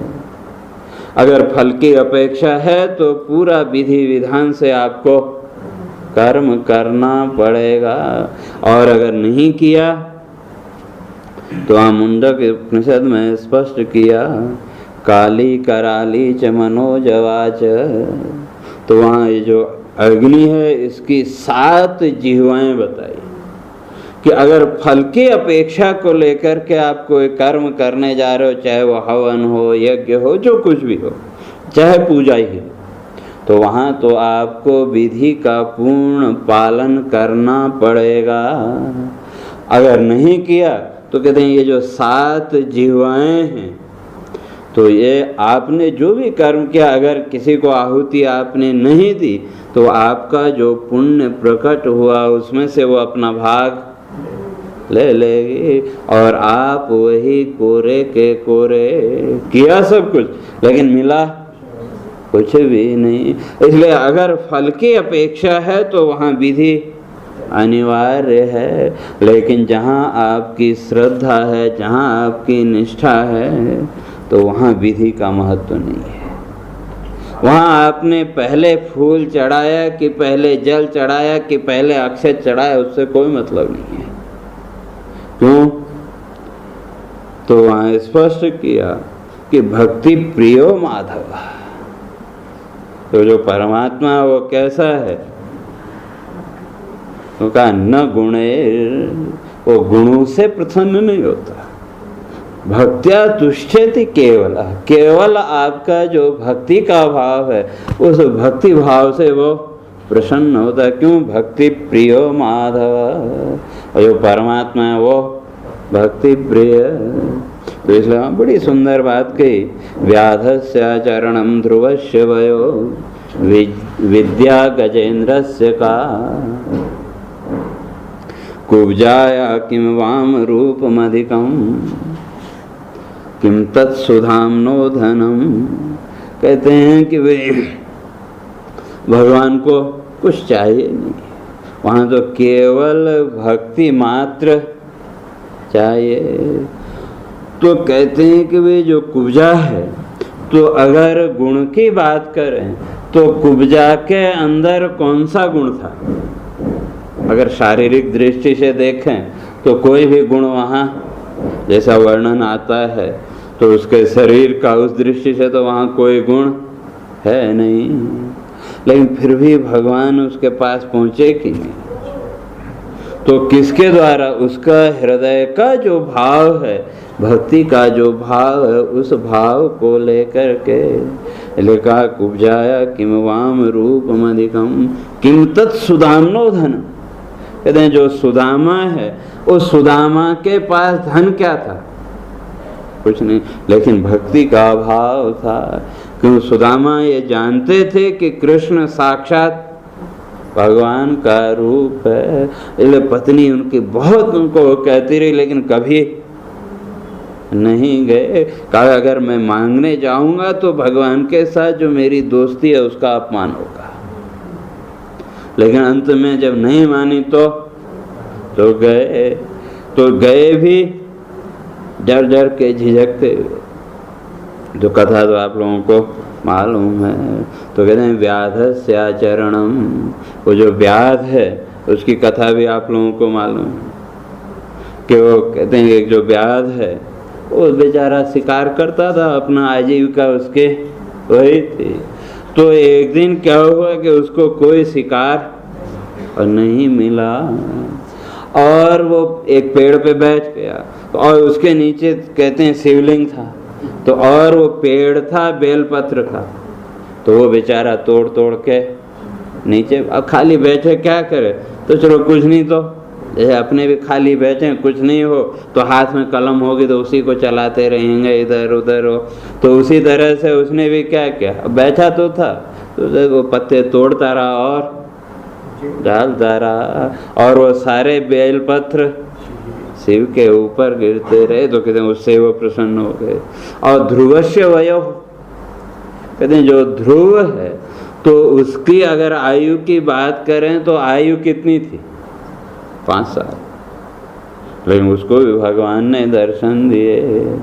अगर फल की अपेक्षा है तो पूरा विधि विधान से आपको कर्म करना पड़ेगा, और अगर नहीं किया तो मुंडक उपनिषद में स्पष्ट किया काली कराली च मनोजवाच। तो वहाँ ये जो अग्नि है इसकी 7 जिह्वाएं बताई कि अगर फल की अपेक्षा को लेकर के आप कोई कर्म करने जा रहे हो, चाहे वो हवन हो, यज्ञ हो, जो कुछ भी हो, चाहे पूजा ही हो, तो वहाँ तो आपको विधि का पूर्ण पालन करना पड़ेगा। अगर नहीं किया तो कहते हैं ये जो 7 जिह्वाएं हैं, तो ये आपने जो भी कर्म किया, अगर किसी को आहुति आपने नहीं दी तो आपका जो पुण्य प्रकट हुआ उसमें से वो अपना भाग ले लेगी और आप वही कोरे के कोरे, किया सब कुछ लेकिन मिला कुछ भी नहीं। इसलिए अगर फल की अपेक्षा है तो वहाँ विधि अनिवार्य है, लेकिन जहाँ आपकी श्रद्धा है, जहाँ आपकी निष्ठा है, तो वहाँ विधि का महत्व नहीं है। वहाँ आपने पहले फूल चढ़ाया कि पहले जल चढ़ाया कि पहले अक्षत चढ़ाया, उससे कोई मतलब नहीं है। क्यों? तो वहाँ स्पष्ट किया कि भक्ति प्रियो माधव, तो जो परमात्मा वो कैसा है, तो कहा न गुणे, वो गुणों से प्रसन्न नहीं होता। भक्त्या तुष्यति केवल, केवल आपका जो भक्ति का भाव है उस भक्ति भाव से वो प्रसन्न होता है। क्यों? भक्ति प्रियो माधव, और जो परमात्मा है वो भक्ति प्रिय। तो इसलिए बड़ी सुंदर बात कही, व्याधस्य चरणम ध्रुवस्य वयो विद्या गजेन्द्रस्य का, कुब्जाया किम वाम रूपमधिकम किम तत्सुधाम्नो धनम। कहते हैं कि वे भगवान को कुछ चाहिए नहीं, वहाँ तो केवल भक्ति मात्र चाहिए। तो कहते हैं कि वे जो कुब्जा है, तो अगर गुण की बात करें तो कुब्जा के अंदर कौन सा गुण था? अगर शारीरिक दृष्टि से देखें तो कोई भी गुण वहाँ जैसा वर्णन आता है, तो उसके शरीर का उस दृष्टि से तो वहाँ कोई गुण है नहीं, लेकिन फिर भी भगवान उसके पास पहुँचे कि नहीं? तो किसके द्वारा? उसका हृदय का जो भाव है, भक्ति का जो भाव है, उस भाव को लेकर के लिखा कुब्जाया किम वाम रूपमधिकम किम तत्सुधाम्नो धन। कहते हैं जो सुदामा है, उस सुदामा के पास धन क्या था? कुछ नहीं, लेकिन भक्ति का भाव था। क्यों? सुदामा ये जानते थे कि कृष्ण साक्षात भगवान का रूप है। इसलिए पत्नी उनकी बहुत उनको कहती रही, लेकिन कभी नहीं गए। कहा अगर मैं मांगने जाऊंगा तो भगवान के साथ जो मेरी दोस्ती है उसका अपमान होगा। लेकिन अंत में जब नहीं मानी तो गए भी डर डर के, झिझकते हुए। जो कथा तो आप लोगों को मालूम है। तो कहते हैं व्याधस्य आचरणम, वो जो व्याध है उसकी कथा भी आप लोगों को मालूम है कि वो कहते हैं एक जो व्याध है वो बेचारा शिकार करता था, अपना आजीविका उसके वही थी। तो एक दिन क्या हुआ कि उसको कोई शिकार और नहीं मिला, और वो एक पेड़ पे बैठ गया, और उसके नीचे कहते हैं शिवलिंग था, तो और वो पेड़ था बेलपत्र का। तो वो बेचारा तोड़ तोड़ के नीचे, अब खाली बैठे क्या करे, तो चलो कुछ नहीं, तो जैसे अपने भी खाली बैठे कुछ नहीं हो तो हाथ में कलम होगी तो उसी को चलाते रहेंगे, इधर उधर हो। तो उसी तरह से उसने भी क्या किया, बैठा तो था तो वो पत्ते तोड़ता रहा और डालता रहा, और वो सारे बेलपत्र शिव के ऊपर गिरते रहे। तो कहते हैं उससे वो प्रसन्न हो गए। और ध्रुवस्य वयो, कहते हैं जो ध्रुव है तो उसकी अगर आयु की बात करें तो आयु कितनी थी? 5 साल, लेकिन उसको भी भगवान ने दर्शन दिए।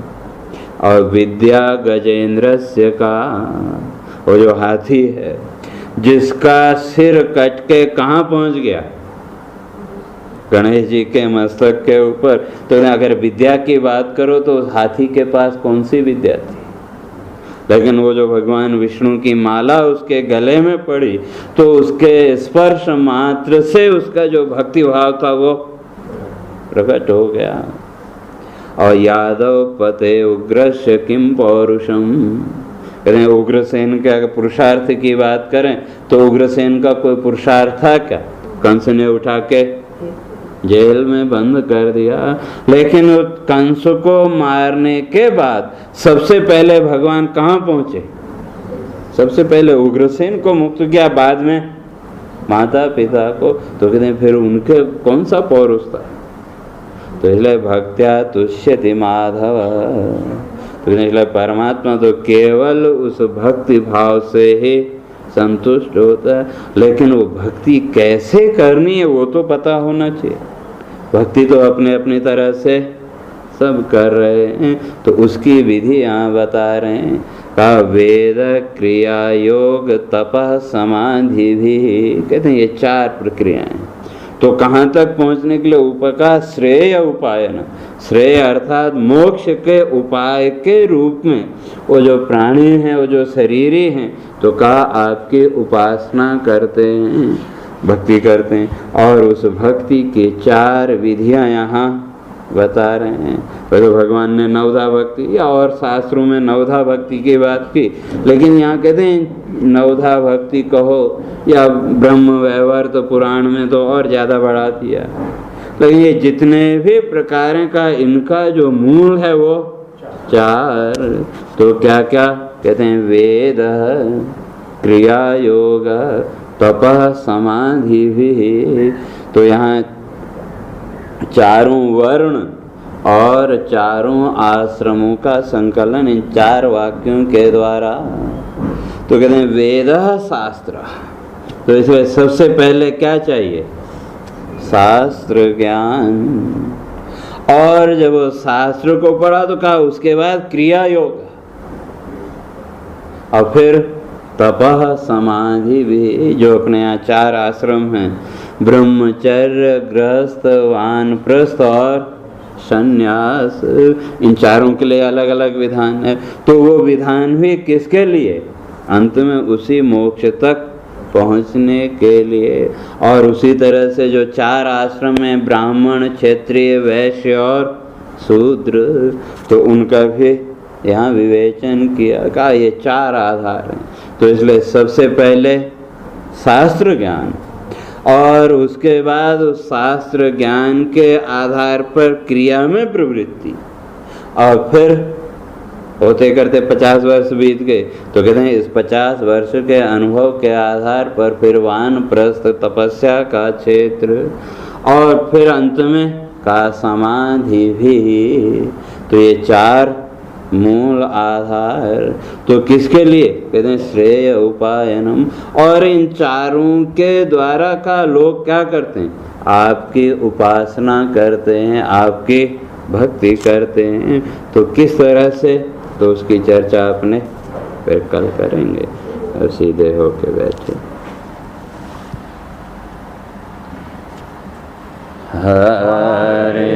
और विद्या गजेंद्रस्य का, वो जो हाथी है जिसका सिर कट के कहाँ पहुँच गया? गणेश जी के मस्तक के ऊपर। तो अगर विद्या की बात करो तो हाथी के पास कौन सी विद्या थी? लेकिन वो जो भगवान विष्णु की माला उसके गले में पड़ी तो उसके स्पर्श मात्र से उसका जो भक्ति भाव था वो प्रकट हो गया। और यादव पते उग्रस्य किम पौरुषम, कहते हैं उग्रसेन का पुरुषार्थ की बात करें तो उग्रसेन का कोई पुरुषार्थ था क्या? कंस ने उठा के जेल में बंद कर दिया, लेकिन कंस को मारने के बाद सबसे पहले भगवान कहाँ पहुंचे? सबसे पहले उग्रसेन को मुक्त किया, बाद में माता पिता को। तो कहते हैं फिर उनके कौन सा पौरुष था? तो इसलिए भक्त्या तुष्यति माधव, तो इसलिए परमात्मा तो केवल उस भक्ति भाव से ही संतुष्ट होता है, लेकिन वो भक्ति कैसे करनी है वो तो पता होना चाहिए। भक्ति तो अपने अपनी तरह से सब कर रहे हैं, तो उसकी विधि यहाँ बता रहे हैं। का वेद क्रिया योग तपः समाधि भी, कहते हैं ये 4 प्रक्रियाएं। तो कहाँ तक पहुँचने के लिए? उपका श्रेय उपायन, श्रेय अर्थात मोक्ष के उपाय के रूप में वो जो प्राणी हैं, वो जो शरीरी हैं, तो कहा आपकी उपासना करते हैं, भक्ति करते हैं। और उस भक्ति की 4 विधियां यहाँ बता रहे हैं। तो भगवान ने नवधा भक्ति या और शास्त्रों में नवधा भक्ति की बात की, लेकिन यहाँ कहते हैं नवधा भक्ति कहो या ब्रह्म व्यवहार तो पुराण में तो और ज़्यादा बढ़ा दिया। लेकिन ये जितने भी प्रकार का इनका जो मूल है वो 4। तो क्या क्या कहते हैं? वेद, क्रिया योग, तपः समाधि भी। तो यहाँ 4 वर्ण और 4 आश्रमों का संकलन इन 4 वाक्यों के द्वारा। तो कहते हैं वेद शास्त्र, तो इसमें सबसे पहले क्या चाहिए? शास्त्र ज्ञान। और जब वो शास्त्र को पढ़ा तो कहा उसके बाद क्रिया योग, और फिर तपः समाधि भी। जो अपने यहाँ 4 आश्रम हैं, ब्रह्मचर्य, गृहस्थ, वानप्रस्थ और संन्यास, इन 4 के लिए अलग अलग विधान है। तो वो विधान भी किसके लिए? अंत में उसी मोक्ष तक पहुँचने के लिए। और उसी तरह से जो 4 आश्रम हैं, ब्राह्मण, क्षत्रिय, वैश्य और शूद्र, तो उनका भी यहाँ विवेचन किया। कहा ये 4 आधार हैं। तो इसलिए सबसे पहले शास्त्र ज्ञान, और उसके बाद उस शास्त्र ज्ञान के आधार पर क्रिया में प्रवृत्ति, और फिर होते करते 50 वर्ष बीत गए तो कहते हैं इस 50 वर्ष के अनुभव के आधार पर फिर वानप्रस्थ तपस्या का क्षेत्र, और फिर अंत में का समाधि भी। तो ये 4 मूल आधार। तो किसके लिए? कहते हैं श्रेय उपायनम। और इन 4 के द्वारा का लोग क्या करते हैं? आपकी उपासना करते हैं, आपकी भक्ति करते हैं। तो किस तरह से? तो उसकी चर्चा अपने फिर कल करेंगे। और सीधे होके बैठे। हरे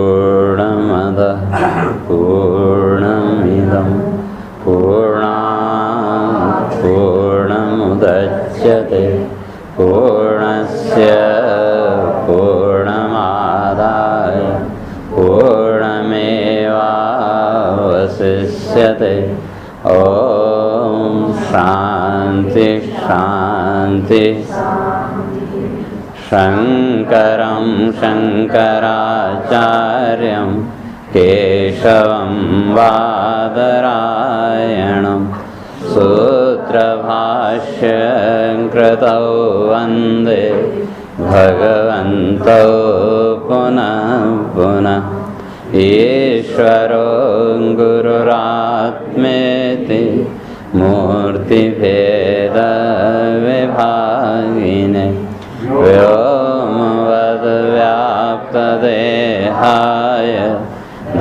पूर्णमदः पूर्णमिदं पूर्णात् पूर्णमुदच्यते पूर्णस्य पूर्णमादाय पूर्णमेवावशिष्यते। ॐ शान्ति शान्ति। शङ्करं शङ्कराचार्यं केशवं बादरायणं सूत्रभाष्यकृतो सूत्रभाष्यं कृतौ वन्दे भगवन्तौ पुनः पुनः। ईश्वरो गुरुरात्मेति मूर्तिभेदविभागिने व्योमवद्व्याप्तदेहाय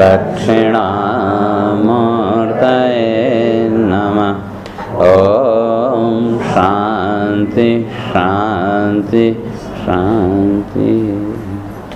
दक्षिणामूर्तये नमः। ॐ शान्ति शान्ति शान्ति।